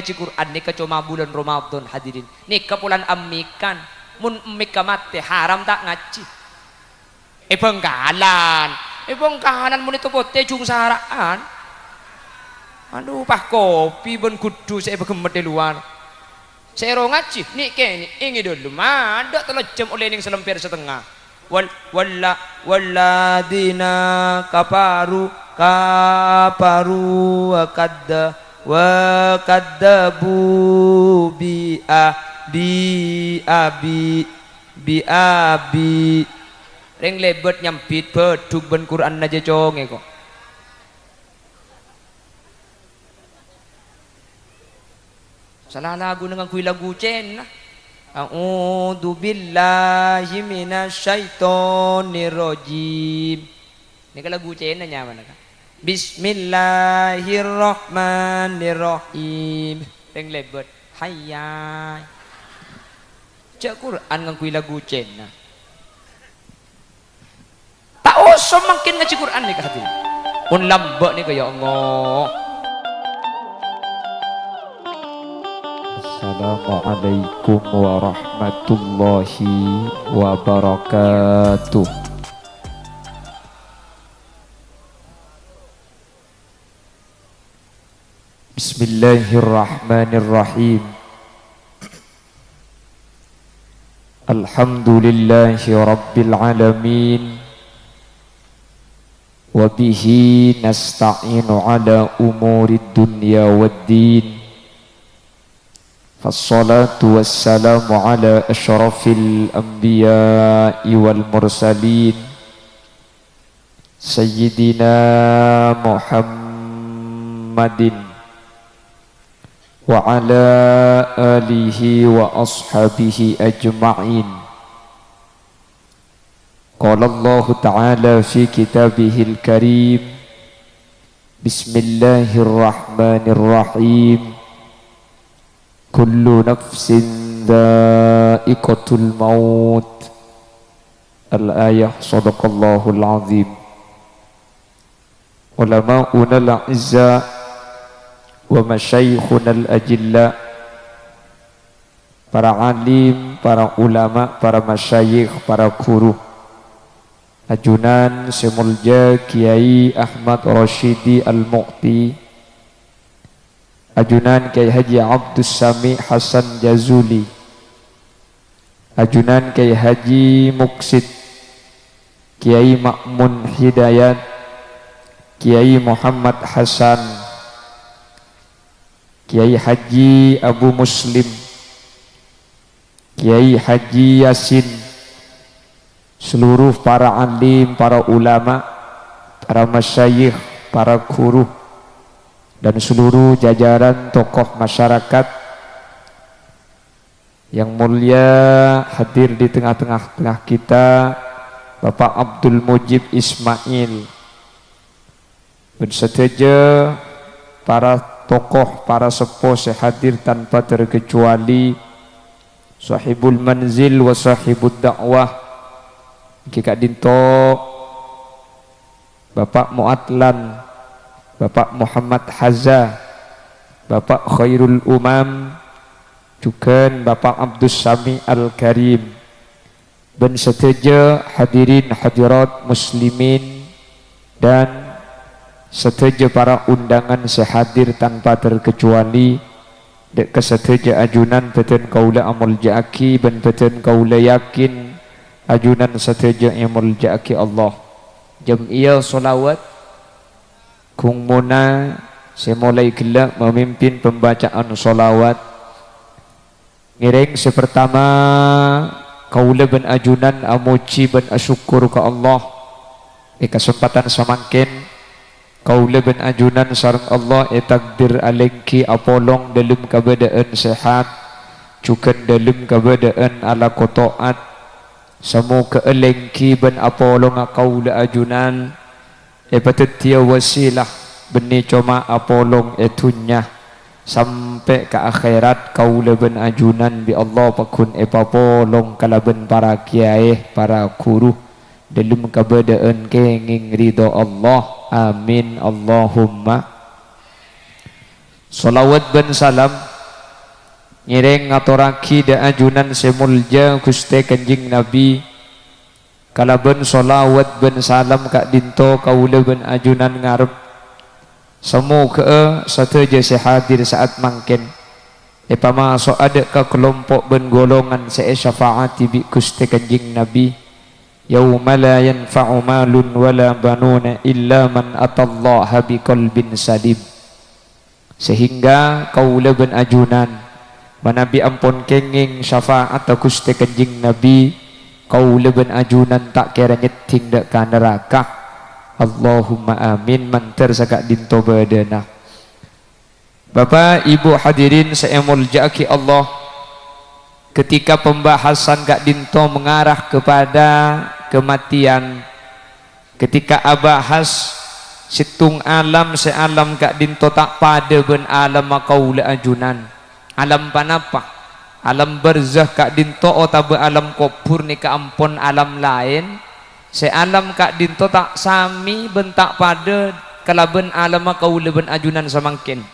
ngaji Quran nih cuma bulan Ramadan hadirin nih bulan amikan mun emika mati haram tak ngaji bengkalan mun itu pote jung saraan aduh pah kopi ben kudu saya begemet di luar saya ngaji nih kene ini dulu ada telejam oleh ning selempir setengah walladina kafaru wa kaddabu bi abi ring lebet nyampit bedug ben Quran aja conge kok salah lagu dengan kui lagu cen a'udzu billahi minasyaitonir rajim ini kan lagu cen nyaman kan Bismillahirrahmanirrahim ring lebet hayya cek Quran ngangkui lagu cena tak usah makin ngaji Quran nih hati pun lambak nih ya Allah. Assalamualaikum warahmatullahi wabarakatuh. Bismillahirrahmanirrahim. Alhamdulillahi rabbil alamin. Wa bihi nasta'inu ala umurid dunya waddin. Fassalatu wassalamu ala asyrafil anbiya'i wal mursalin. Sayyidina Muhammadin wa ala alihi wa ashabihi ajma'in. Qala Allah Ta'ala fi kitabihil karim. Bismillahirrahmanirrahim. Kullu nafsin dha'iqatul maut. Al-ayah sadaqallahul azim. Ulama'una al-'izza wa masyayikhuna al-ajilla, para alim, para ulama, para masyayikh, para guru, ajunan Semulja Kiai Ahmad Rashidi Al-Muqti, ajunan Kiai Haji Abdus Sami Hasan Jazuli, ajunan Kiai Haji Muksid Kiai Ma'mun Hidayat, Kiai Muhammad Hasan, Kiai Haji Abu Muslim, Kiai Haji Yasin, seluruh para alim, para ulama, para masyayikh, para guru, dan seluruh jajaran tokoh masyarakat yang mulia hadir di tengah-tengah kita, Bapak Abdul Mujib Ismail, bersetuju para tokoh, para sepuh sehadir tanpa terkecuali, sahibul manzil wa sahibud dakwah, Kika Dinto, Bapak Mu'atlan, Bapak Muhammad Haza, Bapak Khairul Umam, juga Bapak Abdus Sami Al-Karim, dan seteja hadirin hadirat muslimin dan seteja para undangan sehadir tanpa terkecuali, dek keseteja ajunan peten kaula amul ja'aki ben peten kaula yakin ajunan seteja amul ja'aki Allah. Jam'iyah solawat kung muna saya mulai gelak memimpin pembacaan solawat. Ngiring sepertama kaula ben ajunan amuji ben asyukur ke Allah di kesempatan samangkin kaula ben ajunan sareng Allah takdir alengki apolong dalam keadaan sehat, juga dalam keadaan ala kotoat, samu keelengki ben apolong kaula ajunan patetia wasilah beni coma apolong etunya sampai ke akhirat kaula ben ajunan bi Allah pakun papolong kalaben para kiai, para guru dalam keadaan kenging ridho Allah. Amin Allahumma. Salawat dan salam ngiring ngaturaki da ajunan semulja Gusti Kanjeng Nabi kalaben sholawat ben salam kak dinto kaula ben ajunan ngarep semoga sateja sehadir saat mangken masuk ada ke kelompok ben golongan saya syafaati bi Gusti Kanjeng Nabi yauma la yanfa'u malun wala banuna illa man atallaha biqalbin salim sehingga kaula ben ajunan manabi ampun kenging syafaat Gusti Kanjeng Nabi kaula ben ajunan tak kira nyeting dak ka neraka Allahumma amin manter sakak dinto badana. Bapak Ibu hadirin saya muljaki Allah, ketika pembahasan Kak Dinto mengarah kepada kematian, ketika abahas situng alam sealam Kak Dinto tak pada ben alam makaula ajunan alam panapa alam barzah Kak Dinto otabe alam kubur ni ampun alam lain sealam Kak Dinto tak sami bentak pada kalaben alam makaula ben ajunan samangkin.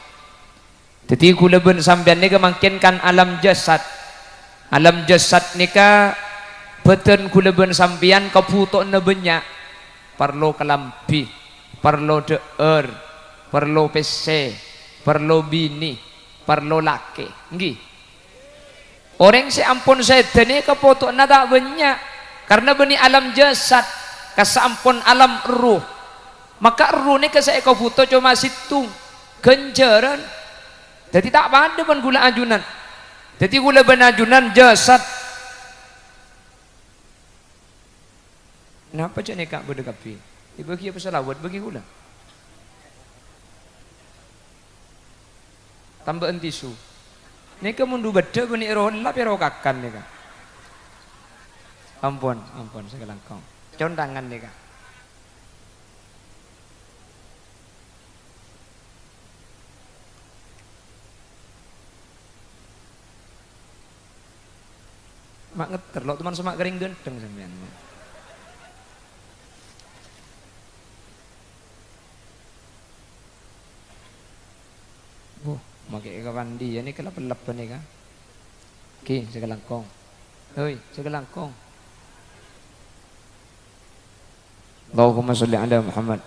Jadi kula ben sampean nika mangkin kan alam jasad nika beten kula ben sampean kaputokna banyak perlu kelambi perlu deur perlu pc perlu bini perlu laki nggih orang si ampun sedan nika kaputokna tak banyak karena beni alam jasad kasampun alam ruh maka ruh nika saya kaputo cuma situng genjaran. Jadi tak pada pun gula ajunan. Jadi gula benajunan jasad. Kenapa cak nekak berdekapi? Dibagi apa salawat bagi gula. Tambahan tisu. Neka mundu beda bani roh lap ya roh kakan neka. Ampun segala kau. Condangan neka. Mak ngeter lo teman semak kering gendeng sampean. Makai kawan dia ni kelap pelap ni kan. Okey, segelangkong. Hoi, segelangkong. Allahumma sholli ala Muhammad.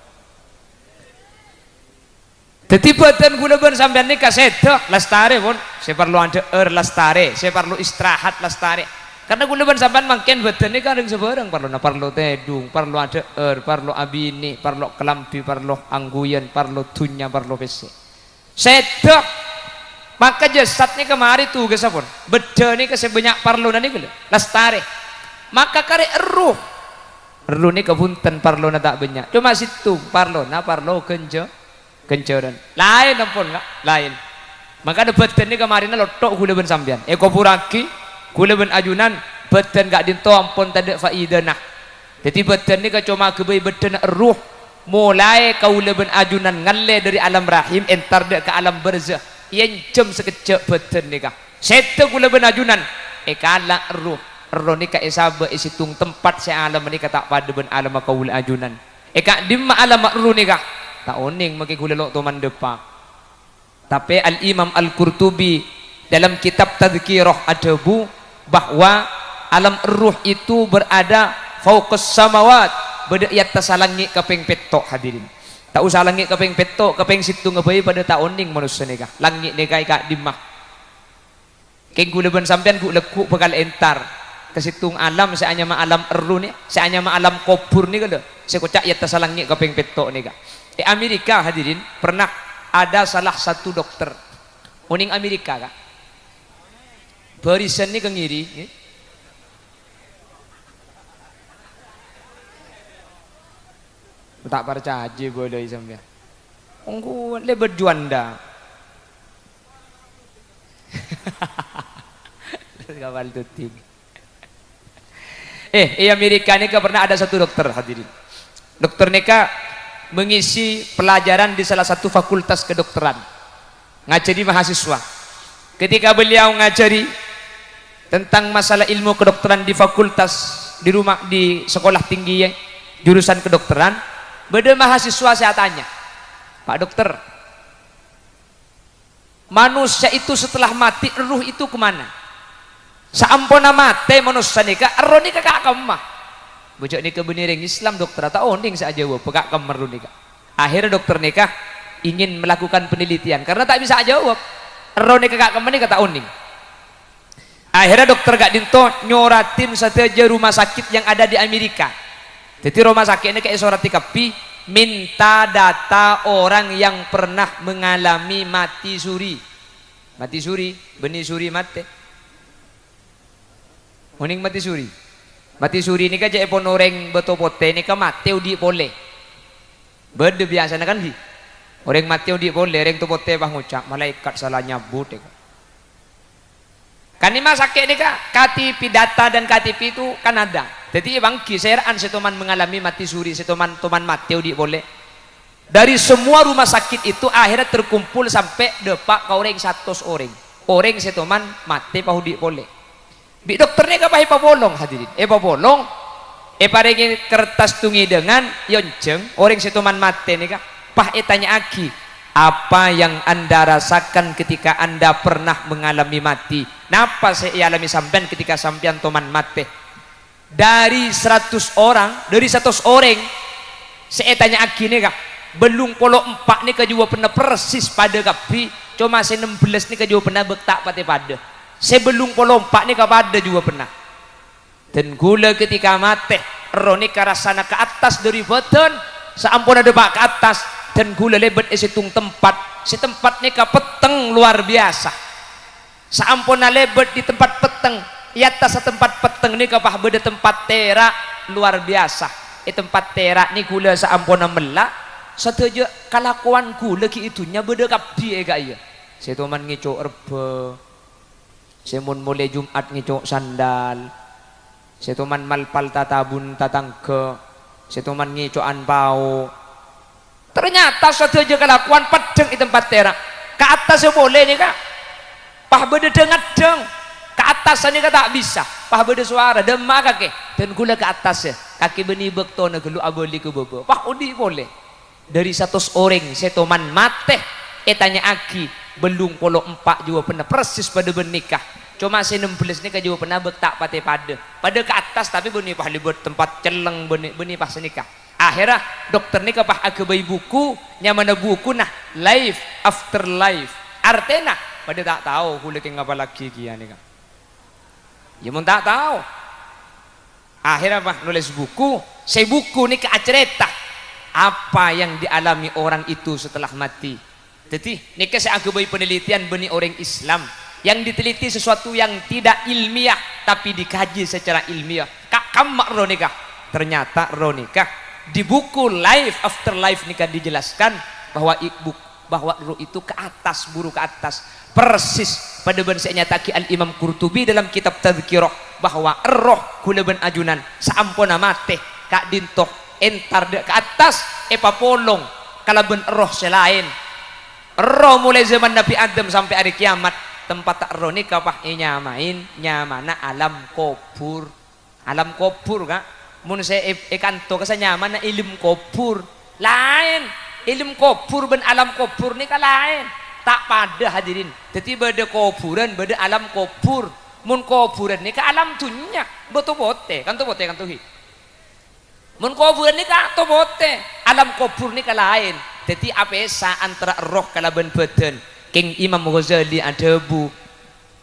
Tetibatan gula ben sampean ni kaseta lastare pun. Saya perlu ada lastare, saya perlu istirahat lastare. Karena gula ban sampean mangken badan ini kadang sebarang perlu tedung, perlu ada perlu abini, perlu kelambi, perlu angguyan, perlu dunya, perlu pese. Sedok maka jasadnya kemari tuh gesapun. Beda nih kesebanyak perlu nani gula lastare. Maka kare eruh ini kebunten perlu na tak banyak. Cuma situ perlu na perlu kencoran. Lain ampun enggak? Lain. Maka ada badan ini kemarin lotok gula ban sampean. Eko puraki kula ben ajunan beten gak dinto ampun tak faidah nah. Jadi beten ni cuma kebai beten ruh mulai kaula ben ajunan ngalle dari alam rahim entar dek ke alam barzah yang jam sekejap beten ni kah. Sete kula ben ajunan kala ruh ni ka isaba isitung tempat saya alam ni tak pada ben alam kaula ajunan. Kak dimma alam ruh ni kah. Tak oning maki kula lok tu mandepak. Tapi Al Imam Al Qurtubi dalam kitab Tadhkirah Adabu bahwa alam ruh itu berada fauqas samawat beda di atas langit kaping petok hadirin. Tak usah langit kaping petok kaping situ ngebai pada tak oning manusia nikah langit nikah kak dimah keng gula ban sampean ku lekuk bakal entar ke situng alam saya hanya ma alam ruh ni saya hanya ma alam kubur ni kada saya kocak di atas langit kaping petok nikah. Amerika hadirin pernah ada salah satu dokter oning Amerika kak barisan ni kengiri tak percaya aja boleh sampai ongku le berjuanda kawal tuting Amerika ni pernah ada satu dokter hadirin dokter neka mengisi pelajaran di salah satu fakultas kedokteran ngajari mahasiswa ketika beliau ngajari tentang masalah ilmu kedokteran di fakultas di rumah di sekolah tinggi jurusan kedokteran beda mahasiswa saya tanya Pak dokter manusia itu setelah mati ruh itu kemana? Saampuna mate manusia nika roh nika kak kemah bojok nika beniring Islam dokter atau onding saja pekak kamar roh nika. Akhirnya dokter nika ingin melakukan penelitian karena tak bisa jawab roh nika kak kemah nika tak onding. Akhirnya dokter gak dinto nyoratin saja rumah sakit yang ada di Amerika. Jadi rumah sakit ini kayak surat kapi minta data orang yang pernah mengalami mati suri benih suri mati Muning mati suri ini kan jadi ponoreng betopote ini kan mati udi boleh berde biasa kan hi orang mati udi boleh orang topote bah ngucap malaikat salah nyabut kan ini sakit ini kan KTP data dan KTP itu kan ada jadi bang kiseran setoman mengalami mati suri setoman mati udi boleh dari semua rumah sakit itu akhirnya terkumpul sampai depak kau orang 100 orang setoman mati pahudi boleh bi dokternya kapah bolong hadirin bolong parengi kertas tungi dengan yonceng orang setoman mati nih kak pah tanya aki apa yang anda rasakan ketika anda pernah mengalami mati napa saya alami sampean ketika sampean toman mati dari 100 orang saya tanya aki nih kak belum polo 4 nih kejua pernah persis pada kapi cuma saya 16 nih kejua pernah bektak pada sebelum polompak nih kepada juga pernah dan gula ketika mati roh ni karasana ke atas dari badan seampun ada bak ke atas dan gula lebet situng tempat si tempat ni ke peteng luar biasa seampun lebet di tempat peteng di atas tempat peteng ni ke pah beda tempat terak luar biasa tempat terak ni gula seampun melak setuju kelakuan gula ki itunya beda kapi iya saya teman ngicok erbe semun mulai Jumat ngicok sandal setuman malpal tatabun tatangke setuman ngicok anpau ternyata suatu aja kelakuan pedeng di tempat terak ke atas boleh nih kak pah beda dengat deng ke atas ini tak bisa pah beda suara demak kaki dan gula ke atas ya kaki benih bekto negelu aboli ke bobo pah udi boleh dari 100 orang setuman mate tanya aki belum polo 4 juga pernah persis pada bernikah cuma saya 16 ni juga pernah bektak pada ke atas tapi benih pah libut tempat celeng benih pas nikah akhirnya dokter nikah pah agak bayi buku nyamana buku nah life after life artinya pada tak tahu kulit yang apa lagi kia nikah ya mau tak tahu akhirnya pah nulis buku saya buku nih ke cerita apa yang dialami orang itu setelah mati. Jadi nikah saya agak penelitian benih orang Islam yang diteliti sesuatu yang tidak ilmiah tapi dikaji secara ilmiah. Kak kamak roh nikah. Ternyata roh nikah di buku Life After Life nikah dijelaskan bahwa roh itu ke atas, buru ke atas. Persis pada bahasa nyataki Al Imam Qurtubi dalam kitab Tadzkirah bahwa roh kulaban ajunan saampuna mate kak dintoh entar de ke atas polong kalaban roh selain roh mulai zaman Nabi Adam sampai hari kiamat tempat tak roh ni kapah nyamain nyamana alam kubur kak mun saya kanto kasa nyamana ilmu kubur lain ilmu kubur ben alam kubur ni kan lain tak pada hadirin jadi beda kuburan beda alam kubur mun kuburan ni ke alam dunia betul bote kan tuh hi mun kuburan ni ka to bote alam kubur ni ka lain jadi apesa antara roh kalaban badan King Imam Ghazali ada bu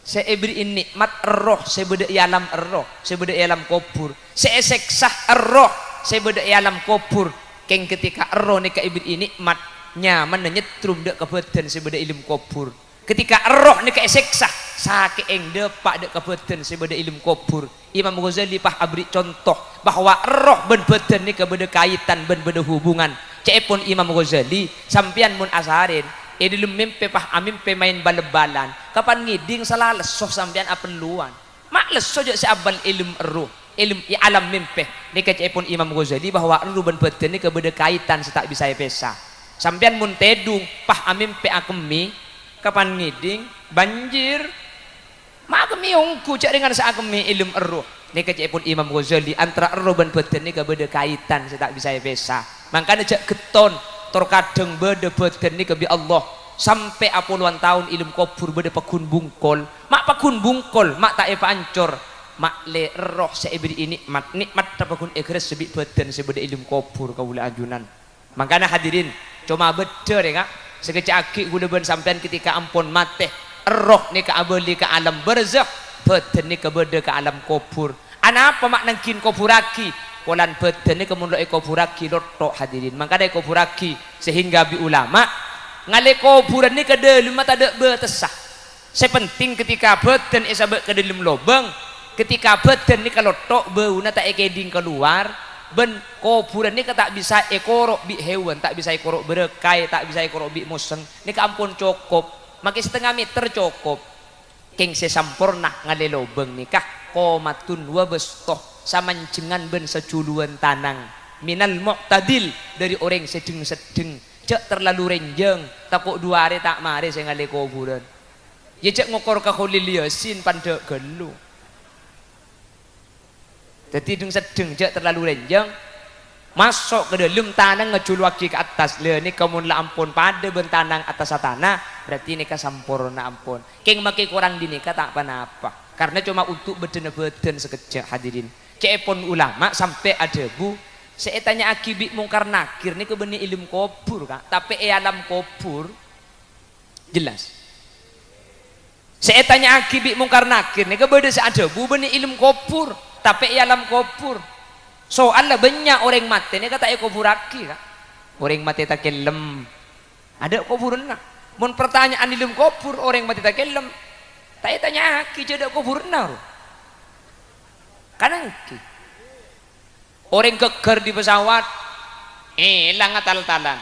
saya beri nikmat roh saya beda alam roh saya beda alam kubur saya seksa roh saya beda alam kubur King ketika roh ni ka ibri nikmat nyaman nyetrum dek ke badan saya beda ilmu kubur ketika roh ni ka seksa sakit eng depak dek ke badan saya beda ilmu kubur Imam Ghazali pah abri contoh bahwa roh ben badan ni ka beda kaitan ben beda hubungan cepon Imam Ghazali sampian mun asarin dalam mimpi pah amimpi main bal-balan kapan ngiding salah lesoh sampian apeluan mak lesoh je seabal ilmu roh ilmu alam mimpi ni ka cepon Imam Ghazali bahwa roh ben badan ni ka beda kaitan setak bisa pesa sampian mun tedung pah amimpi akemi kapan ngiding banjir mak kami ungku cak dengan saat kami ilmu roh ni kecepun Imam Ghazali antara roh dan badan ni beda kaitan saya tak bisa pesa makanya cak keton terkadang beda badan ni kebi Allah sampai puluhan tahun ilmu kubur bede pakun bungkol mak pakun bungkol mak tak epa ancor mak le roh seibri nikmat tapakun ekres sebi beten sebede ilmu kubur kaula ajunan. Makanya hadirin cuma beder ya kak sekecak aki gula ben sampean ketika ampun mate roh ni ke abeli ke alam barzakh beten ni ke bede ke alam kubur. Ana apa mak nangkin kuburaki polan beten ni kemun lo kuburaki lotto hadirin. Makanya kuburaki sehingga bi ulama ngale kuburan ni ke dalam mata ada betesah. Sepenting ketika beten isa ke dalam lubang, ketika beten ni kalau tok bau na tak ekeding keluar, ben kuburan ni tak bisa ekorok bi hewan, tak bisa ekorok berekai, tak bisa ekorok bi museng. Ni kampun cukup, makin setengah meter cukup. King sesampurna ngale lubang nikah komatun wa bestoh samancengan ben seculuan tanang minal muqtadil dari orang sedeng-sedeng. Cek terlalu renjeng takut 2 hari tak mari saya ngali kuburan ya cek ngokor ke Khalil Yasin pandek gelu jadi deng sedeng cek terlalu renjeng masuk ke dalam tanah ngejuluaki ke atas le ni kamun la ampun pada bentanang atas tanah berarti nikah sampurna ampun keng maki kurang dinikah tak apa-apa karena cuma untuk beden-beden sekejap hadirin cek pun ulama sampai ada bu saya tanya akibik mungkar nakir ni ke benih ilmu kubur kak tapi alam kubur jelas saya tanya akibik mungkar nakir ni ke beda seada bu benih ilmu kubur tapi alam kubur soalnya banyak orang mati ni kata kubur aki kak orang mati tak kelem ada kubur nak mun pertanyaan ilmu kubur orang mati tak kelem tak tanya aki jadi kubur nak kan aki orang geger di pesawat hilang tal-talan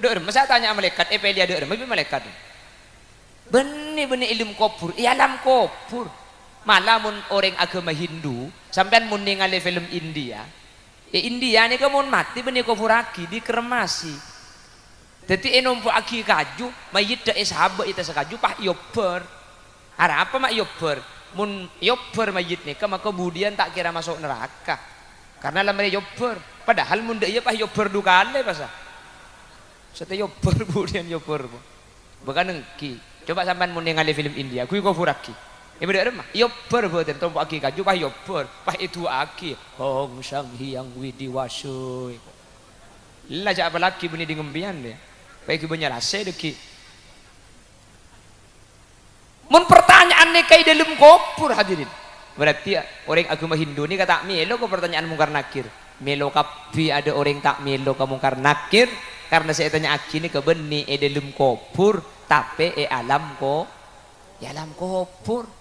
deur masa tanya malaikat pelia deur tapi malaikat benih ilmu kubur alam kubur malah mun orang agama Hindu sampean mun ningali film India India ni kamun mati benih kubur aki dikremasi jadi enompo aki kaju mayit da sahabat ita sakaju pah yober ada apa mak yober mun yober mayit ni maka kemudian tak kira masuk neraka karena lamanya yober padahal munda iya pah yober dukale pasah sete yober kemudian yober bukan nengki coba sampean mun ningali film India kui kubur aki beda remah yober boten tompo aki kaju pah yober pah itu aki hong sang hyang widi wasoy lah jak apalagi benih di ngembian dia baik ibunya rase deki mun pertanyaan ni kai dalam kubur hadirin berarti orang agama Hindu ni kata melo ke pertanyaan mungkar nakir melo kapi ada orang tak melo ke mungkar nakir karena saya tanya aki ni ke benih dalam kubur tapi alam alam kubur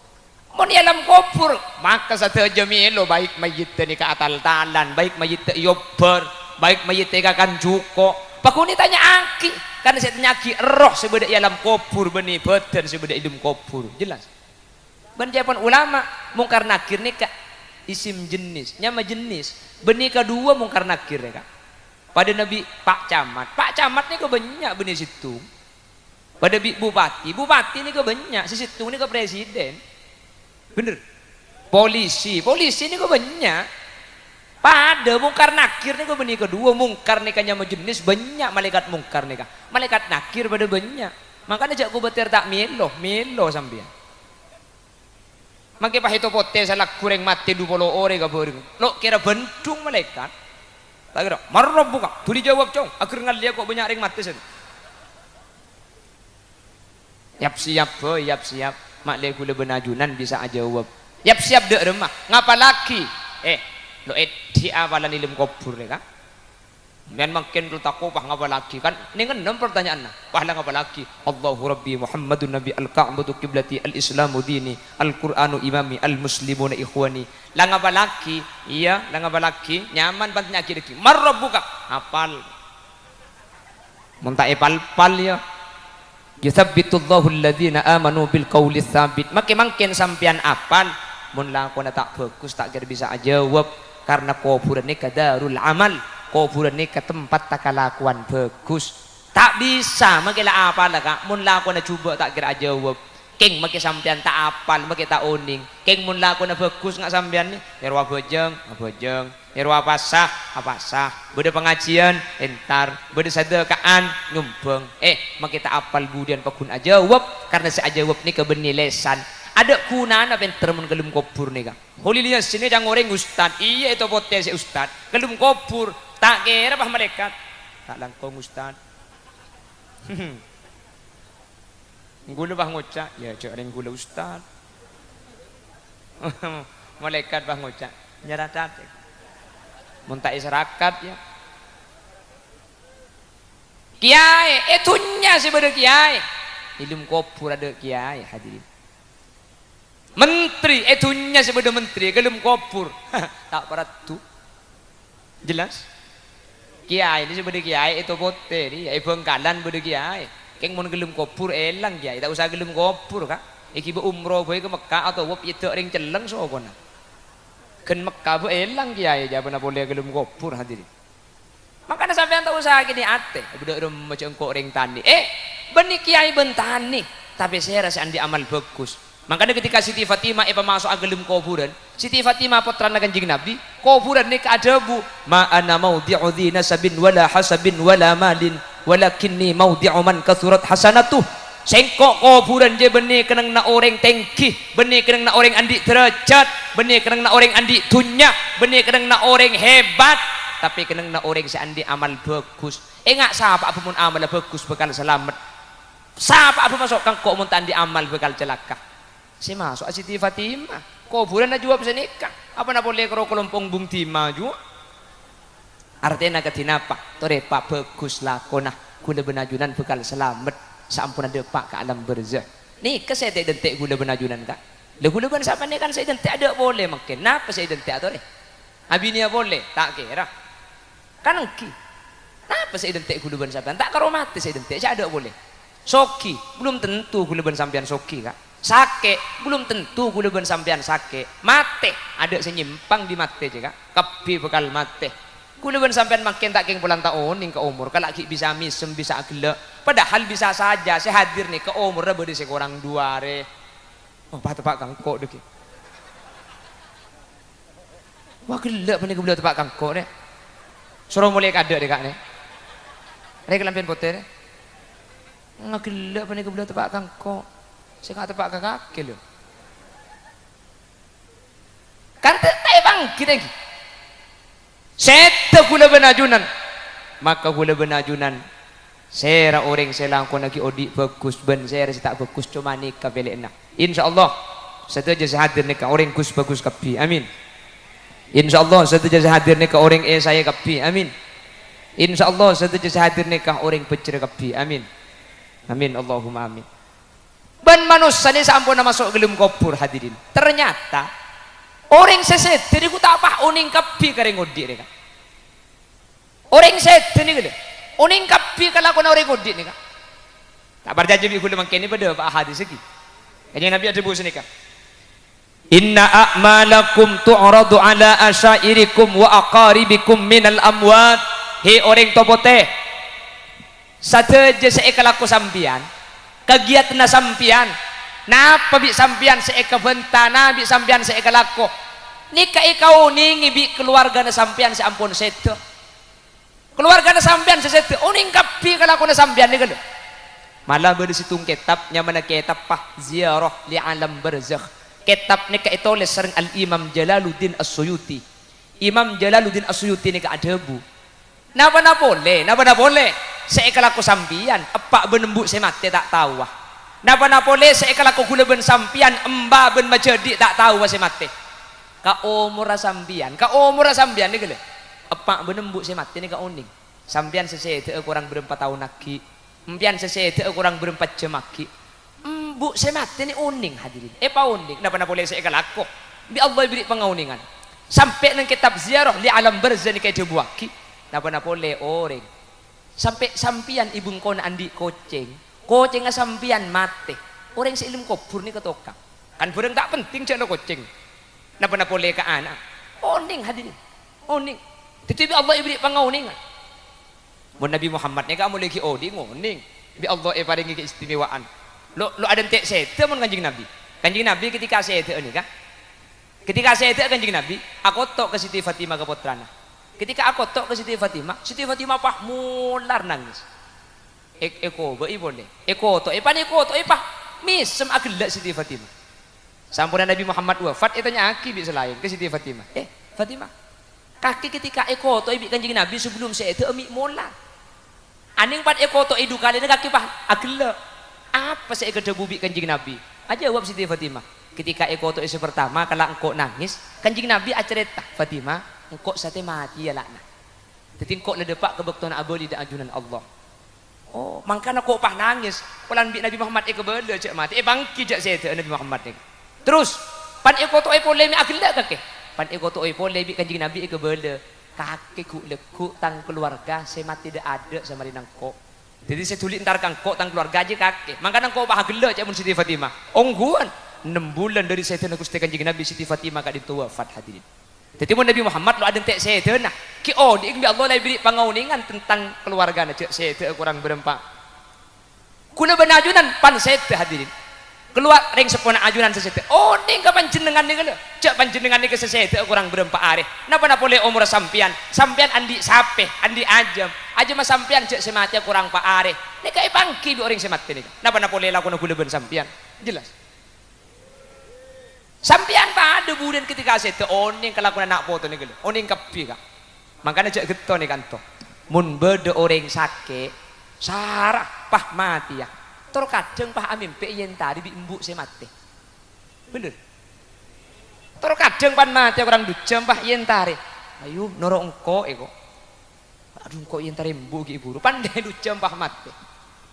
mun alam kubur maka satu aja melo baik mayit ni ke atal-talan baik mayit yober baik mayit ke kan juko pakuni tanya aki karena saya tanya aki roh sebeda alam kubur benih beten sebeda ilmu kubur jelas benjapan ulama mungkar nakir ni kak isim jenis nyama jenis benih kedua mungkar nakir ya kak pada Nabi Pak Camat ni ke banyak benih situ pada bupati ni ke banyak si situ ni ke presiden bener polisi ni ke banyak pada mungkar nakir ni ke benih kedua mungkar ni kan nyama jenis banyak malaikat mungkar ni kak malaikat nakir pada banyak makanya jak ku beter tak melo sambil makai pahito pote salah kurang mati 20 orang kabareng lo kira bentung malaikat tak kira marah buka tu dijawab cong akhir ngalia kok banyak orang mati sen siap mak le kula benajunan bisa aja jawab siap dek remah ngapa laki lo di awalan ilmu kubur ya kan dan makin lu takupah ngapa lagi kan ini kan 6 pertanyaan pahala ngapa lagi Allahu Rabbi Muhammadun Nabi al-Ka'batu qiblati al-Islamu dini al-Qur'anu imami al-muslimuna ikhwani lah ngapa lagi iya lah ngapa lagi nyaman pantinya kiri marabbuka apal muntai pal ya yuthabbitullahu alladhina amanu bil qawli tsabit makin sampean apal mun lakona tak bagus tak kira bisa jawab karena kuburan ini kadarul amal kuburan ni ke tempat tak kelakuan bagus tak bisa makilah apa lah kak mun lakukan coba tak kira jawab Keng make sampean tak apal, make tak uning. Keng mun lakona bagus ngak sampean ni, irwa bojeng, irwa pasah, bede pengajian entar, bede sedekaan nyumbang. Make tak apal budian pakun ajawab karena si ajawab ni kebeni lesan. Ada kunana pinter mun gelem kubur nih Kang. Holilian sini jang orang ustad. Iya itu potensi ustad. Gelem kubur tak kira apa malaikat. Tak langkong ustad. Gula bah ngocak, ya cak ring gula ustad. Malaikat bah ngocak, nyaratat. Muntak isarakat ya. Kiai, itunya si beda kiai. Ilmu kubur ada kiai hadirin. Menteri, itunya si beda menteri, gelem kubur. Tak peratu. Jelas? Kiai ini si beda kiai itu poteri, Bengkalan beda kiai. Keng mun gelem kubur elang kiai, tak usah gelem kubur Kak. Iki be umroh bae ke Mekah atau wop itu ring celeng sapa na. Ken Mekah be elang kiai jabana boleh gelem kubur hadirin. Makanya sampean tak usah gini ate, budak macam engkau ring tani. Beni kiai bentani, tapi saya rasa andi amal bagus. Makanya ketika Siti Fatimah masuk agelem kuburan, Siti Fatimah putra Kanjeng Nabi, kuburan ni keadabu, ma ana maudhi'u dhi nasabin wala hasabin wala malin, walakinni maudhi'u man kathurat hasanatuh. Sengkok kuburan je beni kenang na orang tengki, beni kenang na orang andi derajat, beni kenang na orang andi dunya, beni kenang na orang hebat, tapi kenang na orang seandi amal bagus. Engak siapa apa pun amal bagus bakal selamat. Siapa apa masuk kang kok mun tandi amal bakal celaka. Si masuk Siti Fatimah kuburan na jawab sa nikah apa na boleh karo kelompong bung tima juga artinya ketinapa torepa bagus lakonah gula benajunan bekal selamat sampun ada pak ke alam berzah nih ke saya identik gula benajunan kak le gula ben siapa nih kan saya identik ada boleh makin napa saya identik atau deh abinia boleh tak kira kan engki napa saya identik gula ben sampean tak karo mati saya identik saya ada boleh soki belum tentu gula ben sampean soki kak sake belum tentu gula ben sampean sake mate ada senyimpang di mate juga kepi bekal mate gula ben sampean makin tak keng pulang tahun ning ke umur kalau bisa misem bisa gelek padahal bisa saja saya hadir nih ke umur bede sekurang dua re oh tepak kangkok deki wah gelek pani gebel tepak kangkok deh suruh mulai kada deh kak nih rek lampian putih deh ngagelek pani gebel tepak kangkok saya kata tepak ke kaki loh kan tak bangkit lagi seta gula benajunan maka gula benajunan saya orang saya langkon lagi odi bagus ben saya rasa tak bagus cuma nikah belekna insyaallah setuju hadir nikah orang kus bagus kapi amin insyaallah setuju hadir nikah orang saya kapi amin insyaallah setuju hadir nikah orang pecer kapi amin amin Allahumma amin. Ben manusia ni sampun masuk gelem kubur hadirin. Ternyata orang sesedri ku tak apa uning kapi kare ngodi ni kak. Orang sesedri ni gede. Uning kapi kalau aku orang ngodi ni kak. Tak berjanji bi gule mangkeni pada pak hadis lagi. Kanjeng Nabi ada buat ni kak. Inna a'malakum tu'radu ala asyairikum wa aqaribikum minal amwat. Hei orang topote. Sateja seekalaku sampian. Kegiatan sampian napa bi sampian seeka bentana bi sampian seeka lako nikah ikau ningi bi keluarga na sampian se ampun seto keluarga na sampian se seto uning kapi kalako na sampian ni galo malah berde situng kitab nya mana kitab pah ziarah li alam barzakh kitab ni ka itulis sareng al Imam Jalaluddin As-Suyuti Imam Jalaluddin As-Suyuti ni ka adabu napa na boleh seekalaku sampian epak benembuk saya mati tak tahu wah napa boleh seekalaku gula ben sampian emba ben majadi tak tahu wah saya mati ka umur sampian ni gele epak benembuk saya mati ni ka uning sampian sesede kurang berempat tahun lagi empian sesede kurang berempat jam lagi embuk saya mati ni uning hadirin pa uning napa boleh seekalaku bi Allah beri pengauningan sampai nang kitab ziarah li alam barzah ni kayak dibuaki napa boleh orang sampai sampian ibu kona andi koceng nga sampian mate orang seilim kubur ni ketokak kan burung tak penting jangan koceng napa boleh ke anak oning hadirin oning tetapi Allah beri pengauningan mun Nabi Muhammad ni kamu lagi oding oning bi Allah paringi keistimewaan lo ada tek sete mun Kanjeng Nabi. Kanjeng Nabi ketika sete ini kan. Ketika sete Kanjeng Nabi, aku tok ke Siti Fatimah ke putrana. Ketika aku tok ke Siti Fatimah pah mular nangis. Eko bei boleh. Eko to epah misem agelak Siti Fatimah. Sampun Nabi Muhammad wafat etanya aki bi selain ke Siti Fatimah. Fatimah. Kaki ketika eko to ibi Kanjeng Nabi sebelum sete emi mular. Aning pat eko to idu kali kaki pah agelak. Apa saya kedebu bi Kanjeng Nabi? Aja jawab Siti Fatimah. Ketika eko to isu pertama kalau engkau nangis, Kanjeng Nabi acerita Fatimah, engkau sate mati ya lakna. Jadi engkau ledepak kebektuan abadi dan ajunan Allah. Oh, mangkana kok pah nangis. Pulan bi Nabi Muhammad eko bela cek mati. Bangki cek sete Nabi Muhammad eko. Terus pan eko to epole mi agelak kake. Pan eko to epole bi Kanjeng Nabi eko bela. Kaki ku leku tang keluarga saya mati tidak ada sama di nangko. Jadi saya tulis ntar kangko tang keluarga aja kakek. Makanya kau bahagia cak mun Siti Fatimah. Ongguan 6 bulan dari saya tenaga Gusti Kanjeng Nabi Siti Fatimah kadi tua wafat hadirin. Jadi mun Nabi Muhammad lo ada tek saya tenah. Ki di Allah lai beri pangauningan tentang keluarga na cak saya kurang berempat. Kula benajunan pan saya hadirin. Keluar ring sepona ajunan sesete. Oh ning kapan jenengan ning lho. Cak panjenengan ning sesete kurang berempat are. Napa boleh umur sampean? Sampean andi sape, andi ajam. Aja mas sampean cek semati kurang pak are. Nek kae pangki bi orang semati nih. Napa boleh laku nak guleben sampean? Jelas. Sampean pada bulan ketika sete oning kelakuan anak foto nih lho. Oning kepi kak. Makanya cek geto nih kanto. Mun bede orang sake sarah pah mati ya. Terkadang pah amin pe yen tadi bi embuk semati. Bener. Terkadang pan mati orang dujam pah yen tari. Ayo noro engko eko. Aduh kok yen tari embuk ki ibu. Pandai dujam pah mati.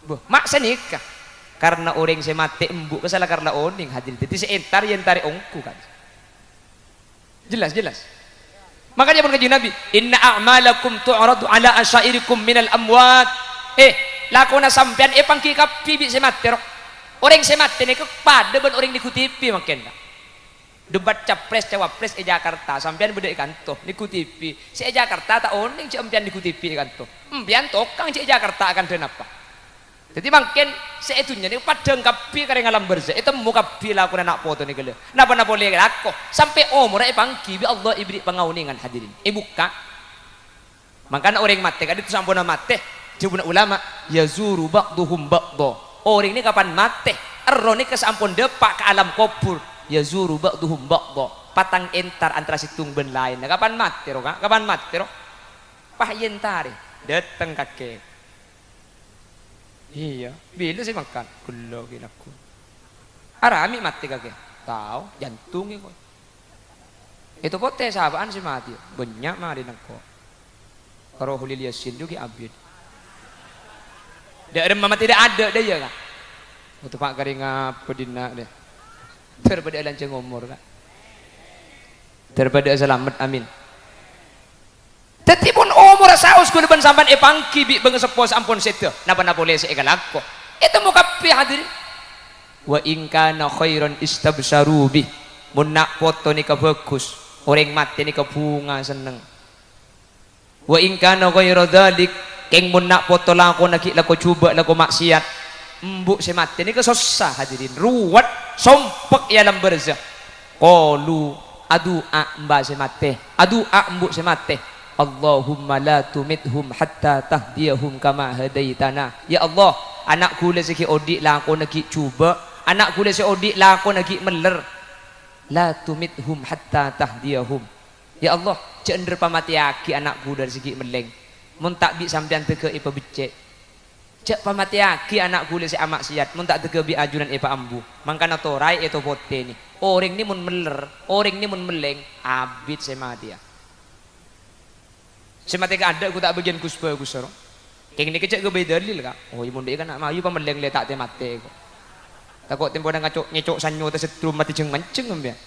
Boh, mak senikah. Karena orang semati embuk kesalah karena oning hadir. Jadi seentar yen tari ongku kan. Jelas. Makanya pun Kanjeng Nabi, inna a'malakum tu'radu ala asyairikum minal amwat. Lakona sampean pangki kapi bi semati rok. Orang semati ni kepada ben orang dikutipi makin. Debat capres cawapres Jakarta sampean beda kanto dikutipi. Si Jakarta tak oning sampean dikutipi kanto. Mbian tokang si Jakarta akan kenapa? Jadi makin seitunya ni padang kapi kareng alam berza. Itu muka kapi lakona nak foto ni gele. Napa boleh aku sampai umur pangki bi Allah ibri pangauningan hadirin. Buka. Makanya orang mati kan itu sampuna mati. Jumlah ulama yazuru ba'duhum ba'dha. Orang ini kapan mati? Eroni kesampun depak ke alam kubur. Yazuru ba'duhum ba'dha. Patang entar antara situng ben lain. Kapan mati ro? Kapan mati ro? Pah yentari datang kakek. Iya, bila sih makan kulo kinaku. Arami mati kakek. Tahu jantung itu. Itu pote sahabaan sih mati. Banyak mah di nangko. Karo hulil yasin juga abid. Dak mama tidak ada dia kan. Untuk pak kering apa dina deh. Daripada lanceng umur kan. Daripada selamat amin. Tetapi pun umur saus kuliban sampan pangki bi bengesepos ampun seto. Napa boleh saya galako. Itu muka pi hadirin. Wa in kana khairan istabsharu bi. Mun nak foto ni ka bagus. Orang mati ni ka bunga seneng. Wa in kana ghairu dzalik keng mun nak foto lako nak lako coba lako maksiat embuk semati ni kesusah hadirin ruwet sompek ya dalam berzah qalu adu'a mbak semati adu'a embuk semati Allahumma la tumithum hatta tahdiyahum kama hadaitana ya Allah anakku lagi odik lako nak coba anakku lagi odik lako nak meler la tumithum hatta tahdiyahum ya Allah cender pamati aki anakku dari segi meleng mun tak bi sampean teke ipa becek cek pamatiaki anak gule si amak siat mun tak teke bi ajunan ipa ambu mangkana torai itu bote ni orang ni mun meler orang ni mun meleng abid semati ya semati ka ada ku tak bagian kuspa kusaro keng ni kecek ke bedalil ka oh imun be kan nak mayu pa meleng le tak te mate ko takut tempo nang ngacok nyecok sanyo te setrum mati jeng manceng ambia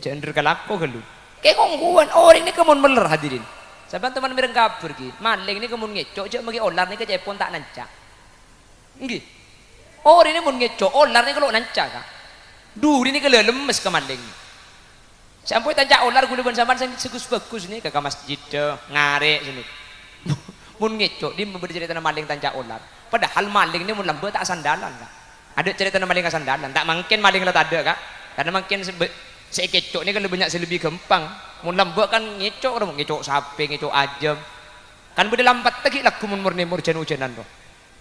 cek ender kalako gelu keng ngongguan orang ni kemun meler hadirin. Saban teman mireng kabur ki, maling ini kemun ngecok, cek magi olar ni kecepon tak nancak. Nggih. Oh ini mun ngecok, olar ni kalau nancak ka. Duri ni kalau lemes ke maling. Sampai tancak olar guna sampan sing segus bagus ni ke masjid ngarek sini. Mun ngecok dia memberi cerita maling tancak olar. Padahal maling ni mun lembe tak sandalan ka. Ada cerita maling ke sandalan, tak mungkin maling lah tak ada kak. Karena mungkin saya kecok ini kan lebih banyak lebih gampang. Mun lambak kan ngecok, orang ngecok sapi, ngecok ajam. Kan beda lambat lagi lah kumun murni hujan-hujanan tuh.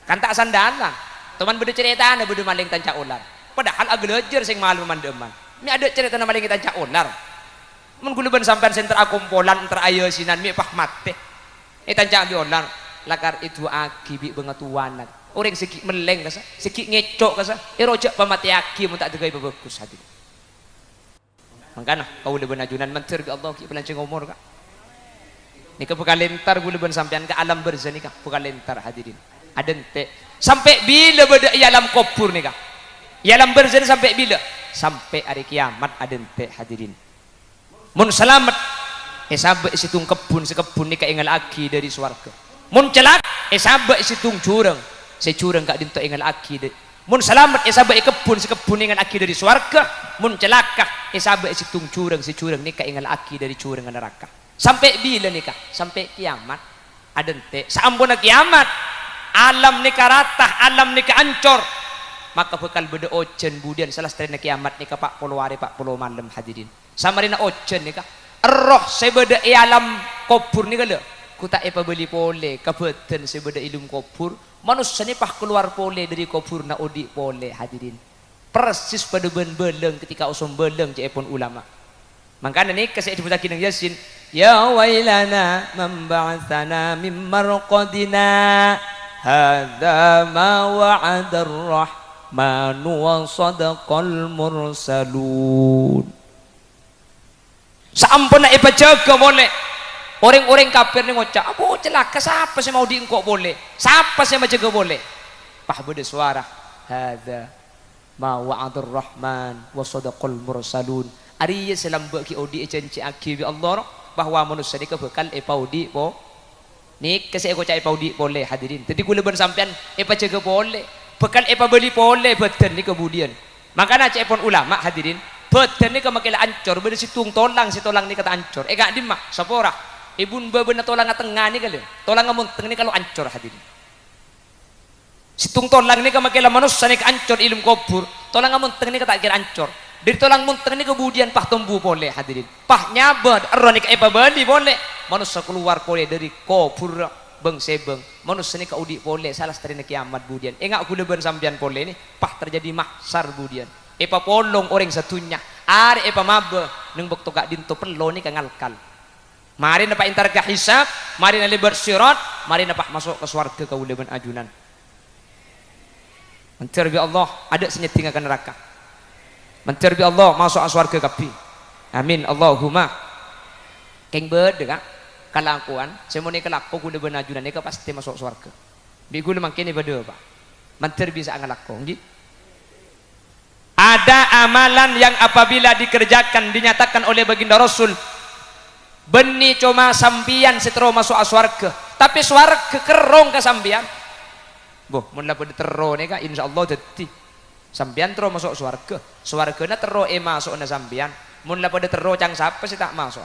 Kan tak sandalan. Teman beda cerita ada beda maling tancak ular. Padahal agak lejer sing malu mandeman. Ini ada cerita maling tancak ular. Mun guluban sampean senter akumpulan antar ayo sinan mi pah mate. Tancak ular. Lakar itu akibi bengatuanan. Orang sikit meleng kasa, sikit ngecok kasa, rojak pamati aki mun tak tegai bagus hati. Mangkana kau lebih najunan mentir ke Allah ki pelancing umur kak. Ni ke pekalentar gula ben sampean ke alam berzah ni kak pekalentar hadirin. Ada ente sampai bila beda alam kubur ni kak. Alam berzah sampai bila? Sampai hari kiamat ada ente hadirin. Mun selamat sahabat situng kebun sekebun ni ka ingal aki dari swarga. Mun celak sahabat situng curang. Saya curang kak dinto ingal aki de. Mun selamat sahabat kebun sekebun ingal aki dari swarga. Mun celaka sahabat situng curang si curang ni kak ingal aki dari curang neraka. Sampai bila nikah? Sampai kiamat. Ada ente saambuna kiamat alam nikah ratah, alam nikah ancor. Maka bekal beda ojen budian salah setelah kiamat nikah 40 hari 40 malam hadirin. Samarina ojen nikah. Roh saya beda alam kubur nikah le. Ku tak apa beli pole kebetulan saya beda ilmu kubur. Manusia ni pah keluar pole dari kubur na odi pole hadirin. Persis pada beleng ketika usum beleng cepon ulama. Makanya ni kasih disebut lagi dengan Yasin. Ya wailana man ba'athana min marqadina hadza ma wa'ada ar-rahmanu wa sadaqal mursalun. Sampun nak jaga boleh. Orang-orang kafir ni ngocak, "Abu celaka siapa sih mau diengkok boleh? Siapa sih mau jaga boleh?" Pah beda suara. Hadza ma wa'ada ar-rahman wa sadaqal mursalun. Ariya selambak ki odi janji aki bi Allah bahwa manusia ni bekal paudi po ni kasi aku cai paudi boleh hadirin. Jadi gula ben sampean jaga boleh bekal beli boleh beten ni kemudian makanya cai pon ulama hadirin beten ni kemakila ancor beda situng tolang si tolang ni kata ancor gak di mak sapora ibun bebeuna tolang tengah ni kali tolang ngamunteng ni kalau ancor hadirin situng tolang ni kemakila manusia ni ancor ilmu kubur tolang ngamunteng ni kata kira ancor. Dari tolang munteng ini kemudian pah tumbuh boleh hadirin. Pah nyabat eronik beli boleh. Manusia keluar boleh dari kubur beng sebeng. Manusia ini kaudi boleh salah seterina kiamat budian. Enggak gula ben sambian boleh ni pah terjadi mahsar budian. Polong orang satunya. Are mabe neng bok togak dinto perlo ni kangalkal. Mari napa intar ka hisab, mari na liber sirat, mari napa masuk ke swarga ka gula ben ajunan. Mencerbi Allah ada senyeting akan neraka. Mencerbi Allah masuk aswarga kapi. Amin Allahumma. Keng bede kak kelakuan semoni kelako guna benajunan ni pasti masuk swarga. Bi guna mangkene bede pak. Mencerbi sa ngalako nggih. Ada amalan yang apabila dikerjakan dinyatakan oleh baginda Rasul beni cuma sampian setero masuk aswarga. Tapi swarga kerong ke sampian. Boh mun la bede tero ni kak insyaallah dadi sampian terus masuk swarga swargana terus masuk na sampian mun la pada terus cang siapa sih tak masuk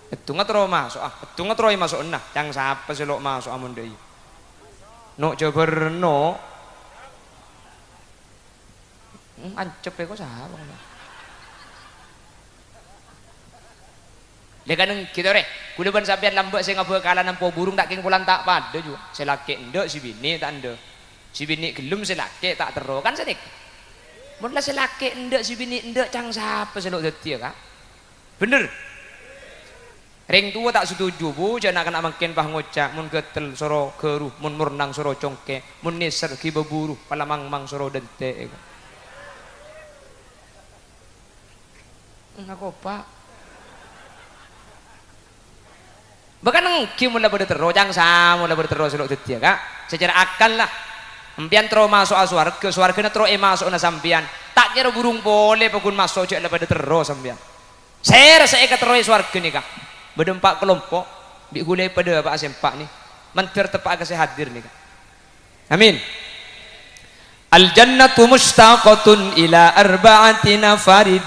itu nggak terus masuk itu nggak terus masuk nah cang siapa sih lo masuk amun deh no coba no ancep ya kok siapa Lekan kita re, kuda ban sampean lambak saya ngapa kalah nampo burung tak keng pulang tak pada juga. Saya laki ndek si bini tak ndek. Si bini gelum saya laki tak tero kan sedik. Mun lah saya laki ndek si bini ndek cang siapa selok deti ya kak. Bener. Ring tua tak setuju bu, jangan akan makin pah ngocak, mun getel soro keruh, mun murnang soro congke, mun niser ki beburu, palamang mang soro dente. Aku pak. Bahkan engki mula berterus jang sama mula berterus selok detia kak secara akal lah empian terus masuk aswarga swargana terus masuk na sampian tak kira burung boleh pun masuk cek lepas terus sampian saya rasa eka terus swarga nih kak berdempak kelompok bi gulai pada pak sempak nih mentir tepak ke hadir nih kak amin al jannatu mustaqatun ila arba'ati nafarin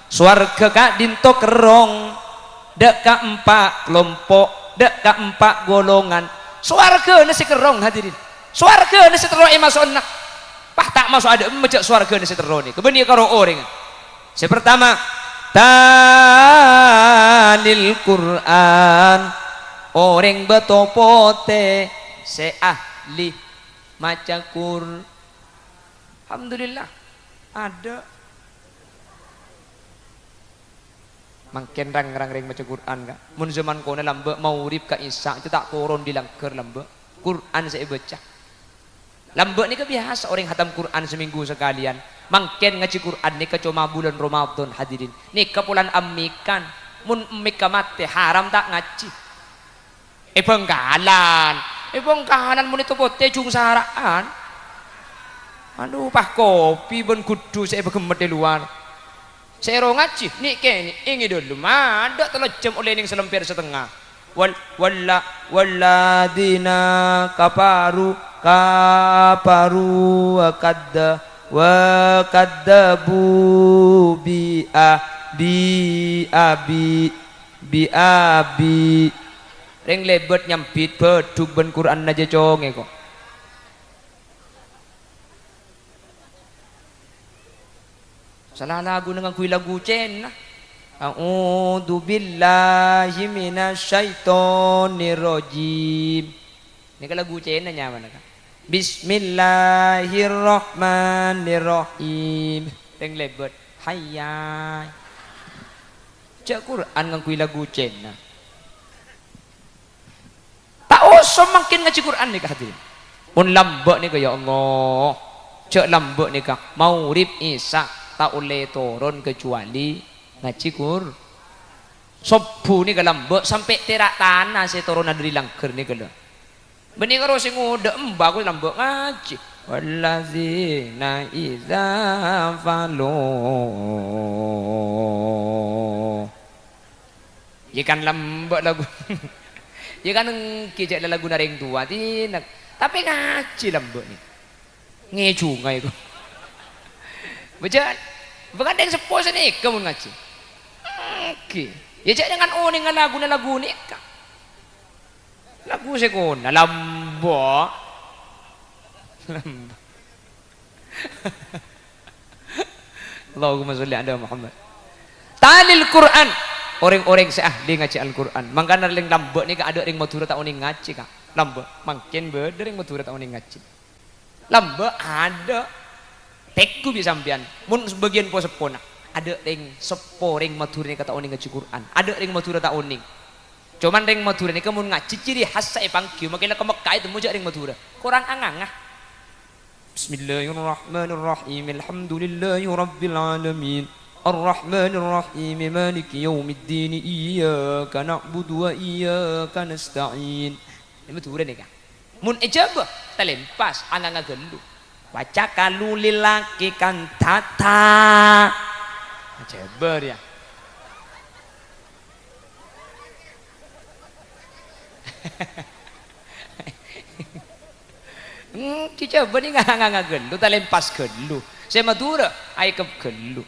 swarga kak dinto kerong dek ka 4 kelompok, dek ka 4 golongan. Swarga nasi kerong hadirin. Swarga ni seterone masukna. Pah tak masuk ada mejak swarga ni seterone. Kebeni karo orang. Yang pertama, talil Quran. Orang betopote se ahli maca Quran. Alhamdulillah ada mangken rang ring maca Quran ka mun zaman kono lambe maurib ka isya itu tak turun di langker lambe Quran saya baca lambe ni biasa orang hatam Quran seminggu sekalian mangken ngaji Quran ni cuma bulan Ramadan hadirin ni bulan amikan mun mika mate haram tak ngaji bengkalan mun itu pote jung saraan aduh pah kopi ben kudu saya begemet di luar saya ngaji nih kene ini dulu ada telejam oleh ning selempir setengah walladina kafaru wa kaddabu bi abi ring lebet nyampit bedug ben Quran aja conge kok salah lagu dengan kui lagu cen a'udzu billahi minasyaitonir rajim ini kan lagu cen nyaman kan bismillahirrahmanirrahim ring lebet hayya cak Quran dengan kui lagu cen tak usah makin ngaji Quran nih hadirin mun lambek nih ya Allah cak lambek nih maurib isya tak boleh turun kecuali ngaji Quran. Sobu ni kelambek sampai terak tanah saya turun dari langker ni kalau. Beni karo sing ngudek mbak aku lambek ngaji. Wallazina idza falu. Ya kan lambek lagu. Ya kan kijak lagu naring tua tinak. Tapi ngaji lambek ni. Ngejungai aku. Baca bukan yang sepuh sini kamu ngaji oke ya cak dengan dengan lagu ni kak lagu sekona lambok Allahumma sholli ala Muhammad talil Quran orang-orang seahli ngaji Al-Quran mangkana ring lambok ni kak ada ring madura tak uning ngaji kak lambok makin beda ring madura tak uning ngaji lambok ada tekku bisa sampean mun sebagian po sepona ada ring sepo ring matur ni kata uning ngaji Quran ada ring matur tak uning cuman ring matur ni kamu ngaji ciri khas saya pangkiu makanya ke Mekah itu mujak ring matur kurang angangah Bismillahirrahmanirrahim alhamdulillahi rabbil alamin arrahmanirrahim maliki yaumiddin iyyaka na'budu wa iyyaka nasta'in ini matur ni kan mun ijabah talempas angangah gelu baca kalu lilaki kan tata jeber ya dicoba nih nggak gelu tak lempas gelu saya madura ayo ke gelu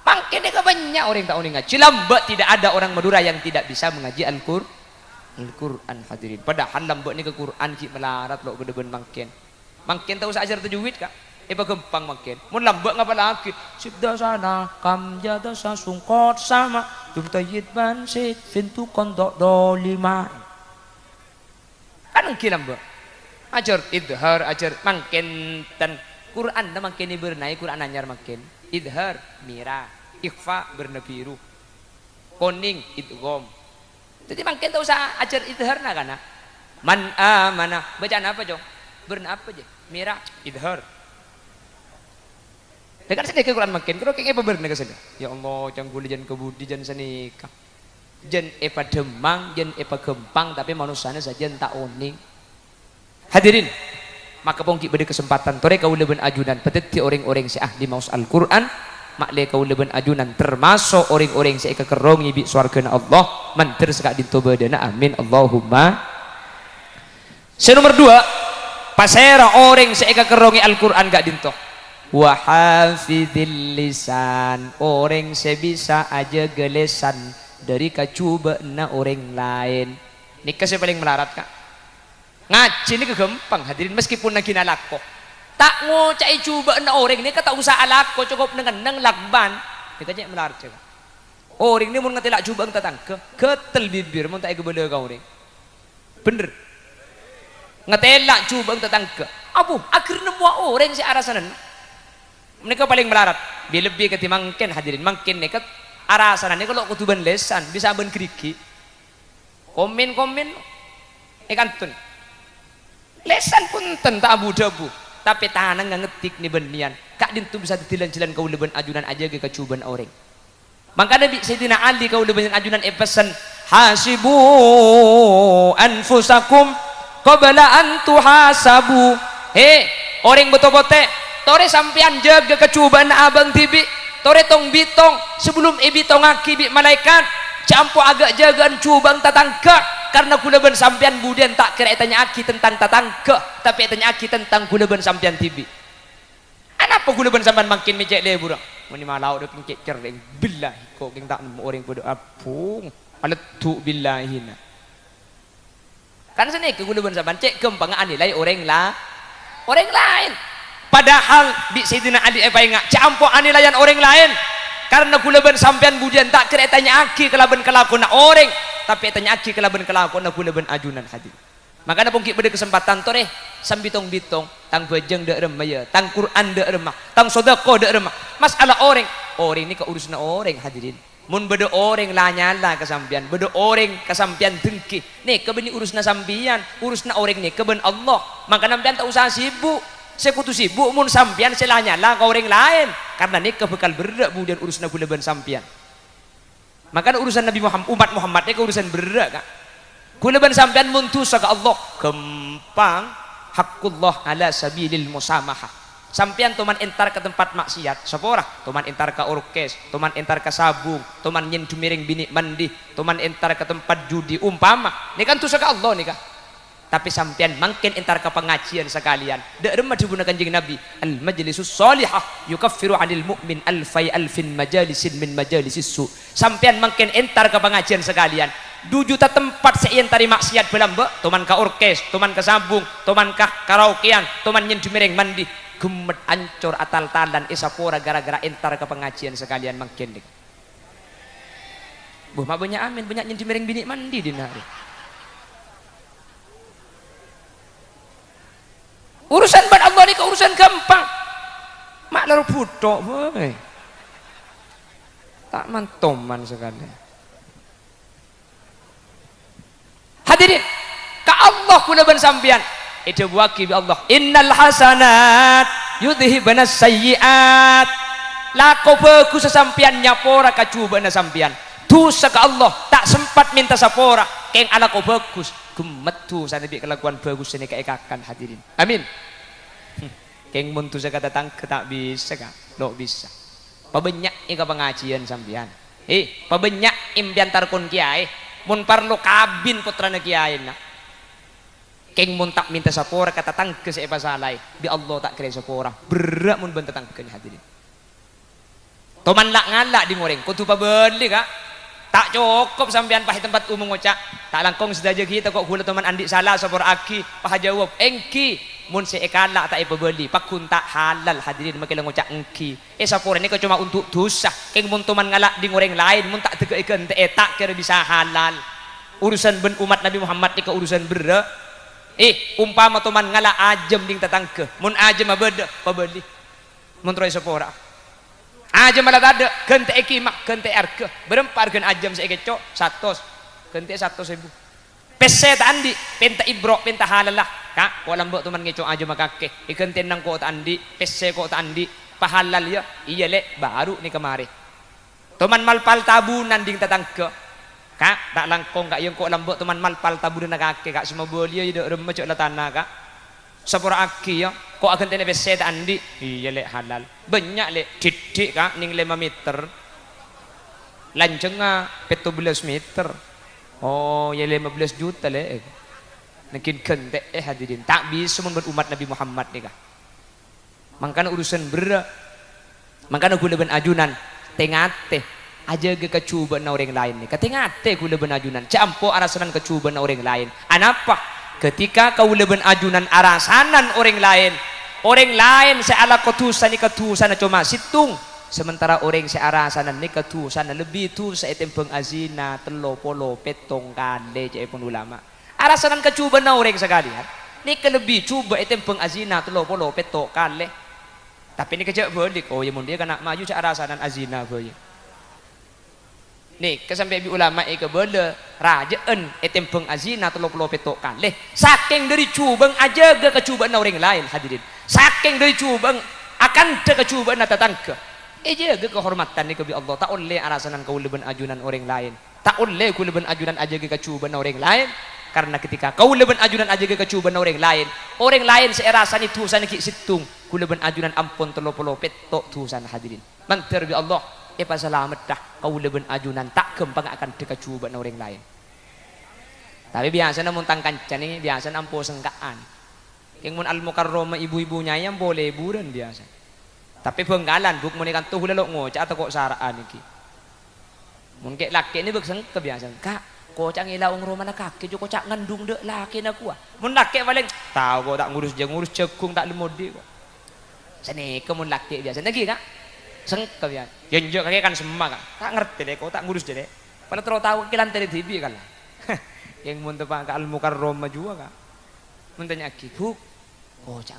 makin banyak orang tak uning ngaji lambat tidak ada orang Madura yang tidak bisa mengaji Al-Quran hadirin padahal lambat nih ke Quran ki melarat lo kedeben makin tahu sajar tajwid kak iba gampang makin mun lambak ngapa lagi sibda sana kam jada sa sungkot sama dum tayyid ban sit fintu kondok do lima kan ngki lambak ajar idhar ajar makin dan Quran na makin ni bernai Quran anyar makin idhar mira ikhfa bernabiru koning idgham jadi makin tahu sa ajar idhar na kana man amana bacaan apa jong berna apa je mira idhar dekat sedek Quran makin karo kengke beberna ka sada ya Allah canggul jan kebudi jan sanika jan epa demang jan epa gempang tapi manusana saja tak uning hadirin maka pongki beri kesempatan tore kau leben ajunan peteti orang-orang si ahli maus Al-Quran makle kau leben ajunan termasuk orang-orang si eka kerongi bi swargana Allah mantir sekak dinto badana amin Allahumma nomor 2 pasera orang seeka kerongi Al-Quran gak dinto wa hafidhil lisan orang sebisa aja gelesan dari kacuba na orang lain nikah saya paling melarat kak Ngaji ini kegempang hadirin meskipun lagi nalako. Tak ngocai coba na orang ini kata usah alako cukup neng lakban. Kita cek melar cek. Orang ini mun ngetelak coba tatang ketel bibir mun tak kebele kau orang. Bener. Ngetelak coba tatang Abu akhirnya buat orang si arasanan. Mereka paling melarat. Dia lebih ketimangken hadirin mangken nekat arasanan ini kalau kutuban lesan bisa ben keriki. Komen kantun. Lesan pun tentang abu dabu tapi tanang nggak ngetik nih benian kak dintu bisa ditilan-tilan kau leben ajunan aja ke kecuban orang maka Nabi Sayyidina Ali kau leben ajunan pesan hasibu anfusakum qabla an tuhasabu orang bote-bote tore sampean jaga kecubaan abang tibi tore tong bitong sebelum bitong aki malaikat campo agak jagaan cubang tatangka karena kulaban sampean budian tak kira tanya aki tentang tatangka tapi tanya aki tentang kulaban sampean tibi apa kulaban sampean makin mecek deh burang mani malau dok mecek cereng billahi kok ging tak nemu orang bodoh apung aletu billahina kan sini ke kulaban sampean cek kempangan nilai orang lain padahal di Sayyidina Ali ngak campo anilayan orang lain karena kulaban sampean budian tak kira tanya aki kelaban kelakon orang tapi tanya aki kelaban kelakon kulaban ajunan hadir makanya pungki pada kesempatan tore sambitong-bitong tang bajeng dak remaya tang Quran dak remah tang sedekah dak remah masalah orang ini keurusna orang hadirin mun beda orang lanyala kesampian beda orang kesampian dengki nih kebeni urusna sampian urusna orang nih keben Allah maka sampean tak usah sibuk sekutu sibuk mun sampian selanyala ke orang lain karena nih kebekal berak kemudian urusna kulaban sampian maka urusan Nabi Muhammad umat Muhammad ini urusan berat kak kulaban sampean muntusa ke Allah gempang haqqullah ala sabilil musamahah sampean tuman entar ke tempat maksiat sepora tuman entar ke orkes tuman entar ke sabung tuman nyen dumiring bini mandi tuman entar ke tempat judi umpama ini kan tusa ke Allah nih kak tapi sampean mungkin entar ke pengajian sekalian dak remah digunakan kanjeng Nabi al majlisus salihah yukaffiru 'anil mu'min alfin majalisin min majalisis su sampean mungkin entar ke pengajian sekalian 2 juta tempat seentari maksiat belamba tuman ka orkes tuman ka sabung tuman ka karaokean tuman nyen dumireng mandi gemet ancur atal-talan isapora gara-gara entar ke pengajian sekalian mungkin dik buh mak banyak amin banyak nyen dumireng bini mandi dinari urusan ban Allah ini urusan gampang mak lalu butok boy tak mantoman sekali hadirin ka Allah kulaban sampian itu buaki bi Allah innal hasanat yudhibanas sayyiat lako bagus sesampian nyapora kacubana sampian dosa ka Allah tak sempat minta sapora keng ala ko bagus gemetu sanabi kelakuan bagus ini kaekakan hadirin amin keng muntu saya kata tang tak bisa kak lo bisa pabanyak ika pengajian sampian pabanyak imbiantar kon kiai mun parlo kabin putrana kiai na keng mun tak minta sapora kata tangke saya pasalai bi Allah tak kira sapora berat mun benta tangke hadirin toman lak ngalak di ngoreng kutu pabeli kak tak cukup sampean pahit tempat umum ngocak tak langkong sedaja kita kok gula teman andi salah sapor aki paha jawab engki mun se ekala tak ipebeli pakun tak halal hadirin makilang ngocak engki sapor ini kok cuma untuk dosa keng mun teman ngalak di ngoreng lain mun tak tege ikan tak kira bisa halal urusan ben umat Nabi Muhammad ini urusan berat umpama teman ngalak ajem ding tatangke mun ajem abeda pebeli mun troy sapora aja malah ada gente ekimak gente arke berempar gen ajam saya kecok 100 gente 100.000 pese tak andi penta ibro penta halalah kak walam mbok teman ngecok aja makake ikan tenang kok tak andi pese kok tak andi pahalal ya iya lek baru nih kemari teman malpal tabunan ding tatangke kak tak langkong kak yang kok lambok teman malpal tabunan kake kak semua boleh ya dak remecok la tanah kak sapora aki ya kok akan tene pese tak andi iya lek halal banyak lek didik kak ning 5 meter lancengah 17 meter oh ya 15 juta lek mungkin kente hadirin tak bisa membuat umat Nabi Muhammad nih kak makanya urusan berat makanya gula ben ajunan tengate aja ke kecuban orang lain nih katengate gula ben ajunan campo arasanan kecuban orang lain anapa ketika kau leben ajunan arasanan orang lain seala ketusan cuma situng, sementara orang searasanan ni ketusan lebih tu seetempeng azina telo polo petong kale cepun ulama arasanan kecuba na orang sekalian ni kelebih cuba etempeng azina telo polo petok kale tapi ni kejak balik oh ya mun dia kena maju searasanan azina boy nih kesampai bi ulama ke bela rajaan etempeng azina telo polo petok kale saking dari cubang aja ke kecubaan orang lain hadirin saking dari cubang akan ada kecubaan tatangga jaga kehormatan ni kebi Allah tak oleh arasanan kau leben ajunan orang lain tak oleh kau leben ajunan aja ke kecubaan orang lain karena ketika kau leben ajunan aja ke kecubaan orang lain seerasan itu tusan ki situng kau leben ajunan ampun telo polo petok tusan hadirin mantar bi Allah pas selamat dah kau leben ajunan tak kempang akan dekecubaan orang lain tapi biasa namun tangkan cani biasa nampo sengkaan yang mun al mukarrama ibu-ibunya yang boleh buran biasa tapi benggalan buk menikan tuh lelok ngocak atau kok saraan iki mungkin laki ini berseng kebiasaan kak kocak ngilau ngerumana kaki jo kocak ngandung dek laki nak kuah mun laki paling tahu kok tak ngurus cekung tak lemodi kok seni kemun laki biasa lagi kak seng kebiasaan jenjok kaki kan semua kak tak ngerti deh kok tak ngurus deh pada terus tahu kilan tele TV kan lah yang mun tepak al mukarrama juga kak mun tanya aki buk kocak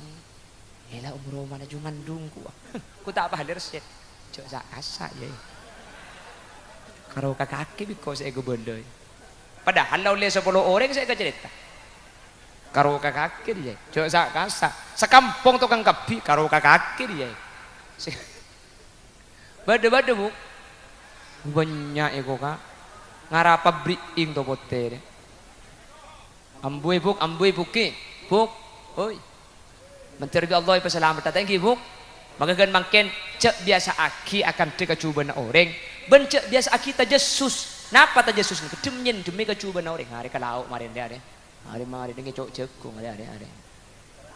Ela umroh mana cuma dungku, ku tak apa hadir set, cok asa ya. Karo kakak biko saya gubernur. Padahal lalu 10 orang saya cerita. Karo kakak dia, cok asa. Sekampung tukang kapi, karo kakak dia. Bade bu, banyak ego kak. Ngara pabrik ing to poter. Ambui buki, buk, oi. Menteri Allah pasalamat tatang gibuk magagan mangken cek biasa aki akan dekecubaan orang ben cek biasa aki tajessus napa tajessus ni kedemnyen demi kecubaan orang hari kalau marin dia hari dengan cok cekung hari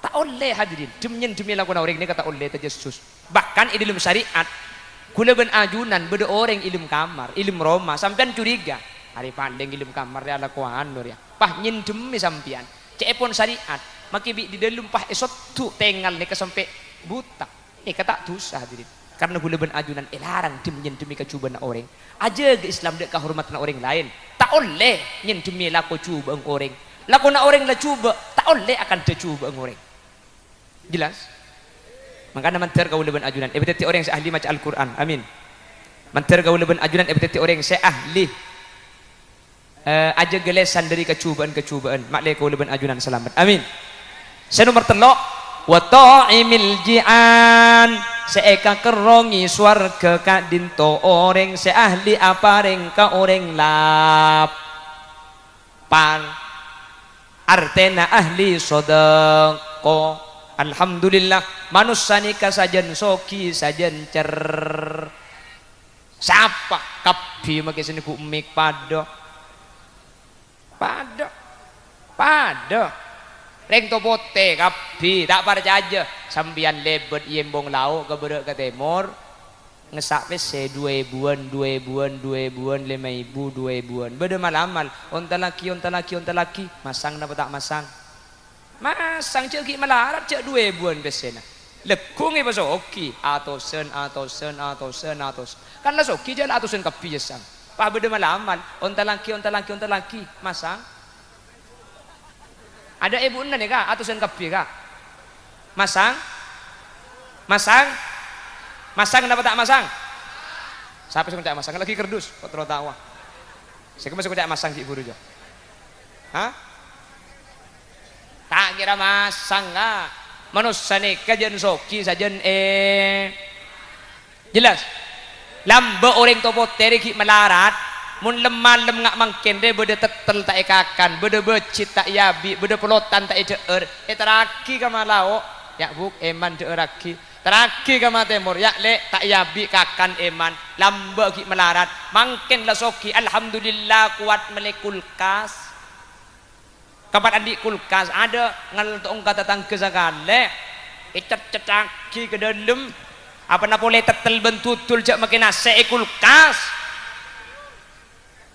tak oleh hadirin demi lakukan orang ini kata oleh tajessus bahkan di dalam syariat kula ben ajunan beda orang ilmu kamar ilmu Roma sampean curiga hari pandeng ilmu kamar dia lakuan ya pah nyen demi sampean cek pun syariat maki di dalam pah esot tu tengal ni kesampai buta kata dosa hadirin karena gula ben ajunan larang demi kecubaan orang aja ke Islam dek kehormatan orang lain tak oleh nyen demi laku cuba orang laku nak orang la cuba tak oleh akan dicuba orang jelas makanya mantar kau ben ajunan beteti orang yang ahli maca Al-Quran amin mantar kau ben ajunan beteti orang yang ahli aja gelesan dari kecubaan maklai kau ben ajunan selamat amin. Saya nomor telok wa ta'imil ji'an seeka kerongi swarga ka dinto orang seahli apareng ka orang lap pan artena ahli sodako alhamdulillah manusani ka sajen soki sajen cer siapa kapi maki sini ku mik pada reng to pote kapi tak percaya sambian lebet yembong lau ke berak ke timur ngesak pese 2 buan 5.000 2 buan beda malamal onta laki masang napa tak masang cek malarat cek 2 buan pese na lekung e paso oki atosen kan la soki jala atosen kapi jesang pa beda malamal onta laki masang ada ibu nih kak atusan kapi kak masang kenapa tak masang siapa sih masang lagi kerdus kok terus tawa saya masih masang si ibu rujo hah tak kira masang kak manusia nih kajian soki sajen jelas lamba orang topo teriki melarat mun lem ngak mangken de beda tetel tak ekakan beda becit tak yabi beda pelotan tak eder teraki kama lao ya buk eman deeraki teraki kama temur ya le tak yabi kakan eman lamba ki melarat mangken la soki alhamdulillah kuat melekul kas kapan andi kulkas ada ngal tong kata tangke sakale ecet-cetaki ke dalam apa na boleh tetel bentutul jak makin ase kulkas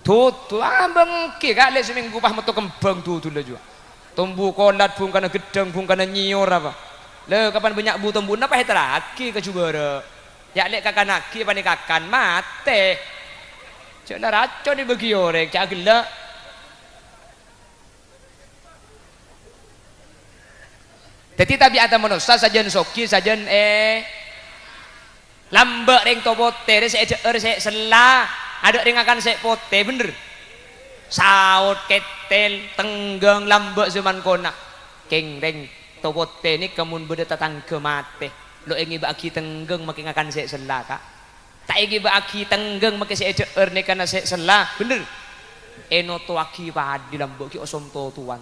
tutu bengki kak le seminggu pah metu kembang tutu le juga tumbuh kolat bung kana gedeng bung kana nyiur apa le kapan banyak bu tumbuh apa heteraki ke jubara ya lek kakan aki apa nih kakan mate cek lah racun dibagi orang cak gelak jadi tabiat manusia sajen soki sajen lambek ring topote saya selah ada ring akan saya pote bener saut ketel tenggang lambek zaman kona keng ring topote ini kamun beda tatangga mate lo ingi baki tenggang makin akan saya selah kak tak ingi baki tenggang makin saya jer nih karena saya selah bener eno to aki padi lambek ki osom to tuan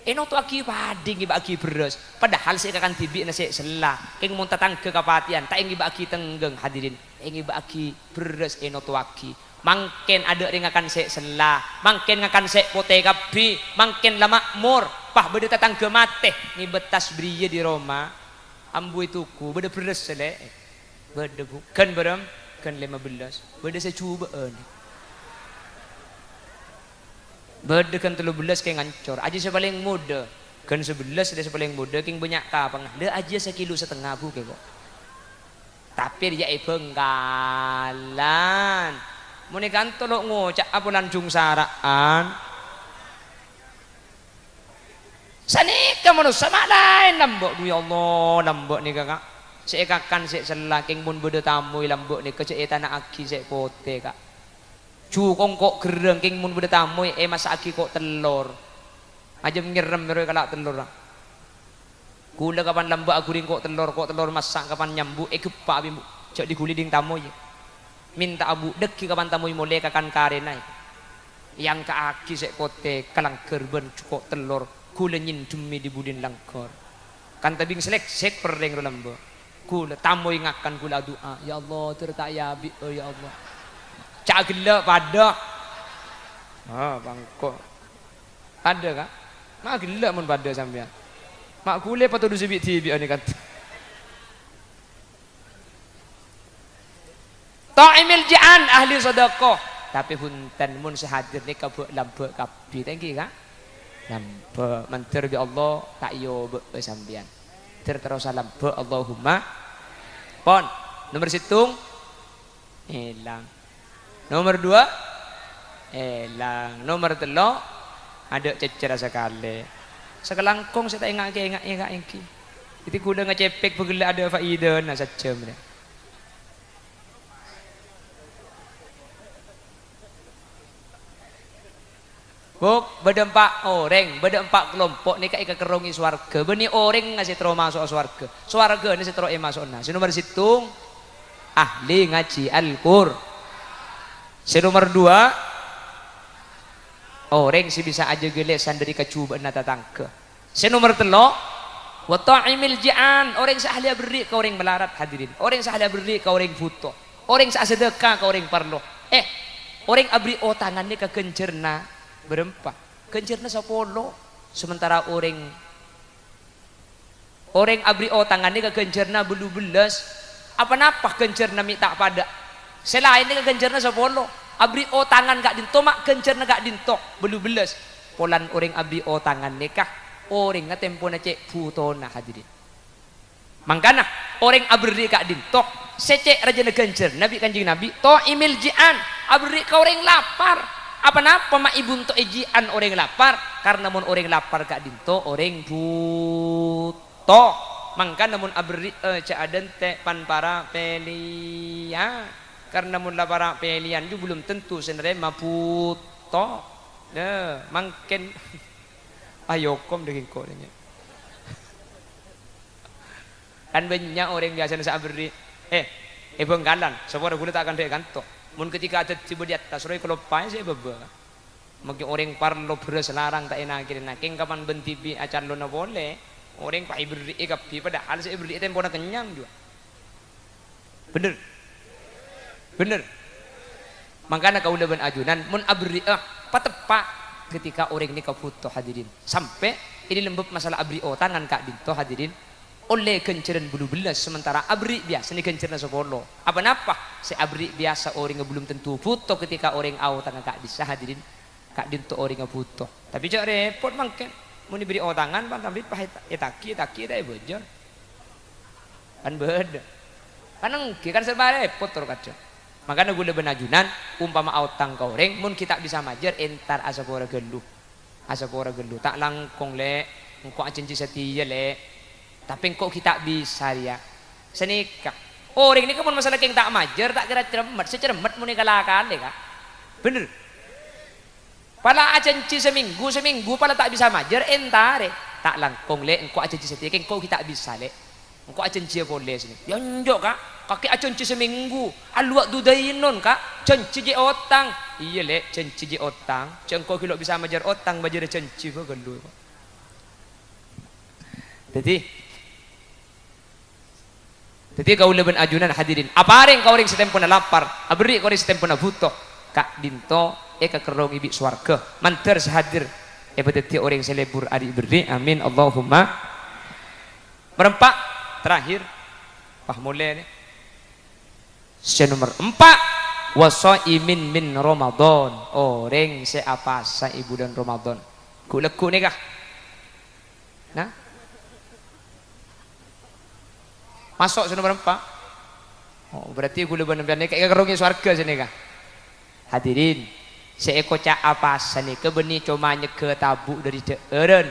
eno to aki padi ngi baki beres padahal saya akan tibi na saya selah keng mun tatangga kapatian tak ingi baki tenggang hadirin ingi baki beres eno to aki mangken ada ring akan sek selah mangken akan sek pote kapi mangken la makmur pah beda tetangga mate ni betas briye di Roma ambu ituku beda beres sele beda bukan berem kan 15 beda saya coba ni beda kan 13 kayak ngancor aja saya paling muda kan 11 dia paling muda king banyak kapang dia aja 1,5 kilo bu kok tapi dia benggalan muni kan tolok ngocak apa lanjung saraan sani kamu sama lain lambok ya Allah lambok nih kakak saya kakan saya selaking pun beda tamu lambok nih kecek tanah aki saya pote kak cukong kok gereng king pun beda tamu masa aki kok telur aja ngerem mereka kalak telur gula kapan lambok aku ring kok telur masak kapan nyambu kepak bimbu cok diguli ding tamu ya minta abu deki kapan tamu mulai kakan karenai yang ke aki sek kote kalang kerben cukup telur gula nyin demi di budin langkor kan tabing selek sek pereng lembo gula tamu ingatkan gula doa ya Allah tertak ya bi oh ya Allah cak gila pada bangko ada kak mak gila mun pada sampean mak gule patut disebut tibi ani kan ta'imil ji'an ahli sedekah tapi hunten mun sehadir ni kabuk lambek kabi tengki kak lambek mantir bi Allah tak yo be sampean terus lambek Allahumma pon nomor situng hilang nomor 2 hilang nomor 3 ada cecer sekali sekelangkong saya tak ingat iki itu kuda ngecepek pegela ada faedah nah saja mereka Buk, beda 4 orang, beda 4 kelompok ni ika kerongi swarga. Beni orang ngasih terus masuk swarga. Swarga ni terus masuk nah. Si nomor situng ahli ngaji Al-Qur. Si nomor 2 orang si bisa aja gelesan dari kecubaan nata tangke. Si nomor 3 wa ta'imil ji'an, orang sahli beri ke orang melarat hadirin. Orang sahli beri ke orang butuh. Orang sedekah ke orang perlu. Orang abri tangannya ke kencerna berempat kencerna 10 sementara orang abri tangannya ke kencerna belu belas apa napa kencerna minta pada selain ini ke kencerna 10 abri tangan gak dinto mak kencerna gak dinto belu belas polan orang abri tangan nikah orang ngatempo na cek putona hadirin mangkana orang abri gak dinto secek raja kencer nabi kanjeng nabi to imil jian abri ka orang lapar apa napa mak ibu untuk ejian orang lapar karena mun orang lapar gak dinto orang buto mangka namun abri caaden te pan para pelian karena mun para pelian ju belum tentu sebenarnya maputo nah mangken ayokom dengan kodenya kan banyak orang biasa nasa abri benggalan sebuah gula tak akan dek kantor mun ketika ada tiba di atas roy kalau pai saya beba mungkin orang parlo beres larang tak enak kira naking kapan bentibi acan lo na boleh orang pai beri kapi padahal saya beri tempo na kenyang juga bener makanya kau udah ajunan mun abri patepak ketika orang ini kau butuh hadirin sampai ini lembut masalah abri tangan kak dinto hadirin oleh kenceran bulu belas sementara abri biasa ni kenceran 10 apa napa si abri biasa orang yang belum tentu butuh ketika orang au tangan kak bisa hadirin kak dinto orang yang butuh tapi cak repot mangken mau diberi otangan pan tapi pahit etaki dah bojor kan beda kan kan serba repot terus kaca makanya gue lebih najunan umpama autang kau orang mun kita bisa majer entar asapora geluh tak langkong le engkau acenci setia le tapi engkau kita bisa ya senikah orang ini kan masalah yang tak majer tak kira cermet secermet muni kalakan deh kak bener pala acenci seminggu pala tak bisa majer entare tak langkong le engkau acenci setia engkau kita bisa le engkau acenci boleh sini yonjok kak kaki acenci seminggu aluak dudainon kak cenci je otang iya le cenci je otang engkau kilo bisa majer otang majer cenci kok gelu jadi kau leben ajunan hadirin apa ring kau ring setempuna lapar abri kau ring setempuna butuh kak dinto kekerong ibi swarga manter sehadir berarti orang selebur ari beri amin Allahumma berempat terakhir mulai nih nomor 4 wasaimin min Ramadan orang seapa sa bulan Ramadan ku nih kah nah masuk nomor 4 berarti ku leben nempian kayak kekerong swarga sini kah hadirin seeko cak apa sani kebeni cuma nyeke tabu dari deeren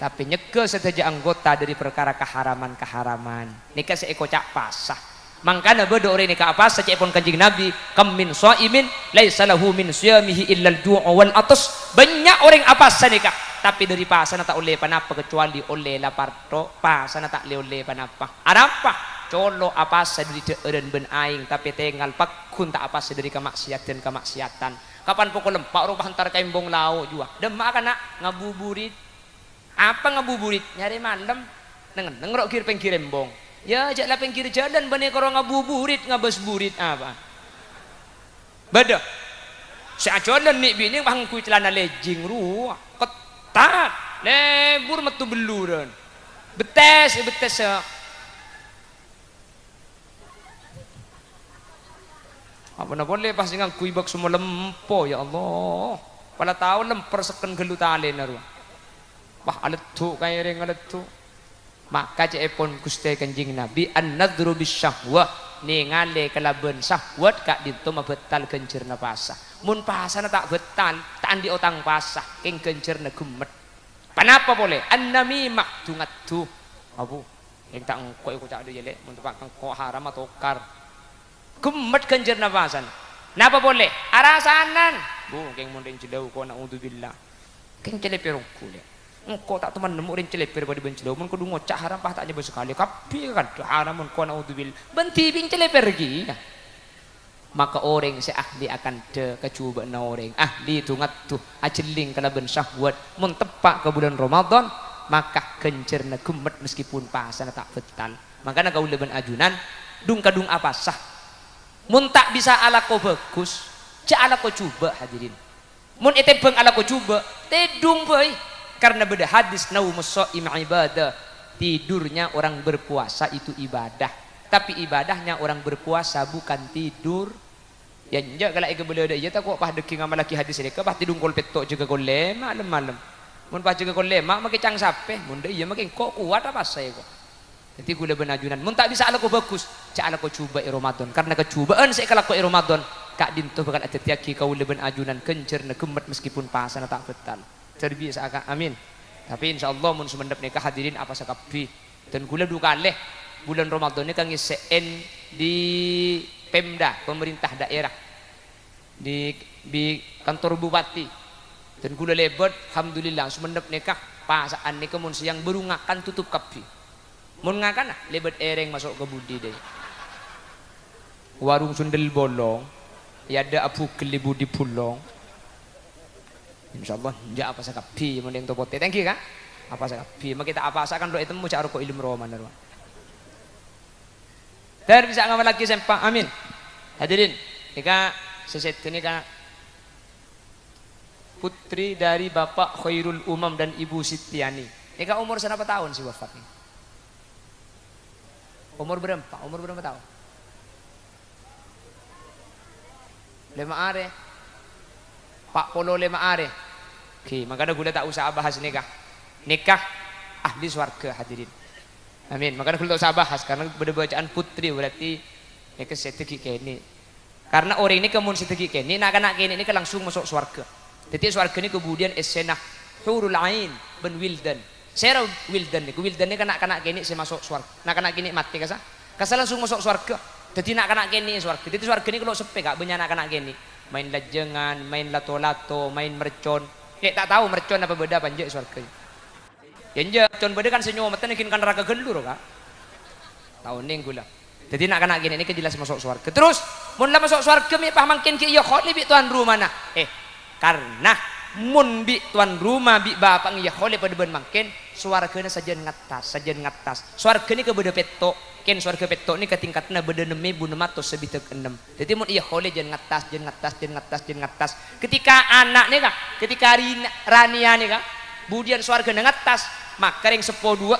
tapi nyeke seteja anggota dari perkara keharaman nikah seeko cak pasah mangkana bedo orang nikah apa saja pun kanjeng Nabi kam min shaimin laisa lahu min siyamihi illa al-ju' wal atas banyak orang apa nikah tapi dari pasana tak oleh panapa kecuali oleh lapar to pasana tak oleh panapa ada apa colo apa dari deeren ben aing tapi tinggal pakun tak apa dari kemaksiatan kapan pokok lempak rupah hantar kaimbong lau juga demak kan nak ngabuburit apa ngabuburit nyari malam nengrok kir pengkir embong ya jaklah pengkir jalan bani karo ngabuburit ngabes burit apa beda seajolan nih bini bangku celana lejing ruah ketat lebur metu beluran betes apa nak boleh pas dengan kuibak semua lempo ya Allah pada tahu lemper seken gelu tali naruh wah aletu kaya ring aletu maka cepon Gusti Kanjeng Nabi an-nadru bisyahwah ningali kalaben syahwat kak dinto mabetal kencirna pasah mun pasana tak betal tak andi otang pasah keng kencirna gemet panapa boleh an-namimah tungat tu abu yang tak engko iku cak ada jelek mun tak engko haram atau kar gemet kencir nafasan napa boleh arasanan keng mundeng jedau ko naudzubillah keng celeper kulit engko tak teman nemu rin celeper badi benjedau mun kudu ngocak haram pah tak nyebut sekali kapi kan haram mun ko naudzubillah benti bing celeper gi maka orang seahli akan kecuba na orang ahli tungat tu ajeling kalaben syahwat mun tepak ke bulan Ramadan maka kencirna gemet meskipun pasana tak betal makana gaul leben ajunan dung kadung apa sah mun tak bisa ala ko bagus cak ala ko coba hadirin mun ete beng ala ko coba tedung boy karena beda hadis naumus shaim ibadah tidurnya orang berpuasa itu ibadah tapi ibadahnya orang berpuasa bukan tidur ya njak kalau ike boleh ada ya tak kok pah deki ngamalaki hadis ini pah tidung kol petok juga kol lema malam mun pah juga kol lema make cang sape mun de iya make kok kuat apa saya kok jadi gula benajunan mun tak bisa ala ko bagus cak ala ko coba Ramadan karena kecubaan saya kalau ko Ramadan kak dinto bakal ati-ati kau leben ajunan kencerna gemet meskipun pasana tak betal terbiasa akak amin tapi insyaallah mun sumendep nikah hadirin apa sakapi dan gula dukaleh bulan Ramadan ini kang iseen di Pemda pemerintah daerah di kantor bupati dan gula lebet alhamdulillah sumendep nikah pasaan nikah mun siang berungakan tutup kapi mun ngakan lebet ereng masuk ke budi deh warung sundel bolong ya ada apu kelibu di pulong insyaallah ja apa sakapi mun yang topote thank you kak apa sakapi mak kita apa asakan doa itu mu cak ko ilmu roman narwa dar bisa ngamal lagi sempak amin hadirin nikah seset ini kan putri dari Bapak Khairul Umam dan Ibu Sitiani nikah umur berapa tahun sih wafatnya umur berapa tahun 5 are Pak Polo 5 are oke makanya gue tak usah bahas nikah nikah ahli swarga hadirin. Amin. Makanya kalau saya bahas karena bacaan putri berarti nikah setegi kene. Karena orang ini kemun setegi kene, nak kene ini langsung masuk swarga. Jadi swarga ini kemudian esenah hurul ain ben wildan. Saya wildan ini kanak-kanak kene saya masuk swarga. Nak kene mati kasa. Kasa langsung masuk swarga. Jadi nak kanak kene swarga. Jadi swarga ini kalau sepe gak banyak anak-anak kene. Main lajengan, main lato-lato, main mercon. Tak tahu mercon apa beda panjang swarga. Yang mercon beda kan senyum mata bikin kan raga gelur kak. Tahu ning gula. Jadi nak kanak kene ini kejelas masuk swarga. Terus mun lah masuk swarga mi pah mangkin ki iya kholi bi tuan rumah nah. Karena mun bi tuan rumah bi bapak iya kholi pada ben mangkin swargana sajen ngatas. Swarga ini ke beda petok. Ken swarga petok ini ketingkatnya beda 6.600 sebitek 6. Jadi mun iya kholi jen ngatas. Ketika anak nih kak, ketika rania nih kak, budian swarga ngatas, maka yang sepo dua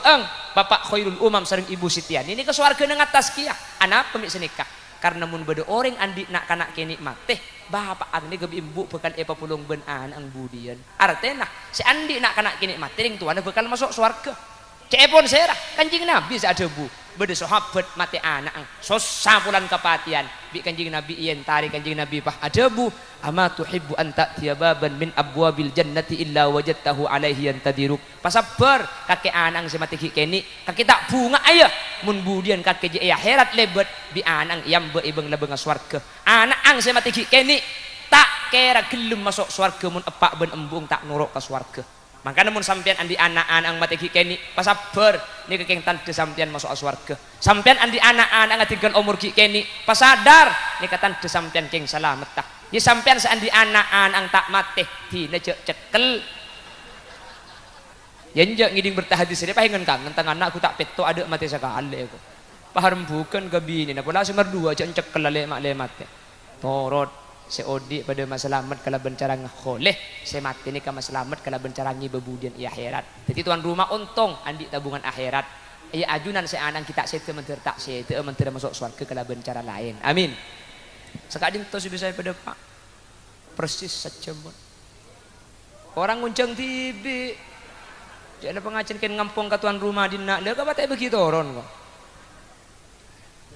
bapak Khairul Umam sering ibu Sitian ini ke swarga ngatas kia. Anak pemik senikah. Karena mun beda orang andi nak kanak kini mateh bapak agni gebi imbu bekal epa pulung ben anak ang budian. Artinya si andi nak kanak kini mateh ring tuan bekal masuk swarga. Cepon serah kanjing Nabi ada bu beda sahabat mati anak ang sosapulan kepatian bi kanjing Nabi ien tarik kanjing Nabi pah ada bu ama tuhibbu an ta'tiya baban min abwabil jannati illa wajadtahu alaihi yantadiruk pasabar kakek anang si mati kini kakek tak bunga ayah mun budian kakek je akhirat lebet bi anang yang be ibeng lebeng swarga anak ang si mati kini tak kira gelem masuk swarga mun epak ben embung tak nuruk ke swarga. Makanya mun sampean andi anak-anak mati kini pasabar nih kekeng tante sampean masuk swarga. Sampean andi anak-anak ngatinggal umur kini pasadar nih tante sampean keng selamat tak. Ya sampean seandi anak-anak tak mati dina cekel. Yenjak ngiding bertahadis ini pahingan kangen tentang anakku tak peto ada mati sekali aku. Paham bukan gabini na pula semar dua jangan cekel lemak mati. Torot seodi pada masalamat kalau bencara ngoleh saya mati ini kama selamat kalau bencara ngibebudian i akhirat. Jadi tuan rumah untung andi tabungan akhirat. Iya ajunan saya anang kita sete mentir tak sete mentir masuk surga kalau bencara lain. Amin. Sekading tos bisa pada pak persis saja pun. Orang nguncang tibi. Jangan pengacen ken ngampung ke tuan rumah dina. Lega batai begitu orang kok.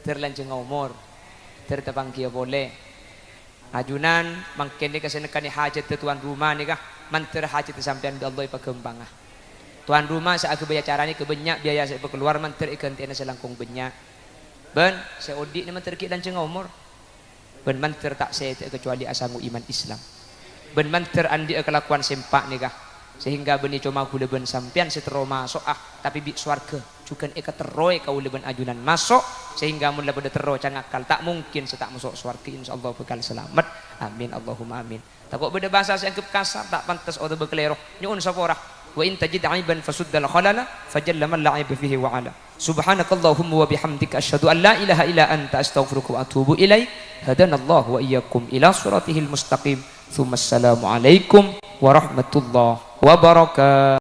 Terlanceng umur. Tertepang kia boleh. Ajunan mangkene kesenekani hajat tuan rumah nih kah manter hajat sampean bi Allah pagembang tuan rumah saya bayar caranya ke banyak biaya saya keluar manter ikan tiana selangkung banyak ben saya odi ni manter ki lanceng umur ben manter tak saya kecuali asangu iman Islam ben manter andi kelakuan sempak nih kah sehingga beni cuma gula ben sampean setero masuk tapi bi swarga juga eka teroy kau leben ajunan masuk sehingga mun lebih teroy cangakal tak mungkin setak masuk swarga insyaallah bakal selamat amin Allahumma amin. Takut beda bahasa saya kasar tak pantas atau berkeleroh nyuun sapora wa in tajid aiban fasuddal khalala fajalla man la'ib fihi wa ala subhanakallahumma wa bihamdika asyhadu an la ilaha illa anta astaghfiruka wa atubu ilaik hadanallahu wa iyyakum ila siratihil mustaqim thumma assalamu alaikum warahmatullahi wabarakatuh.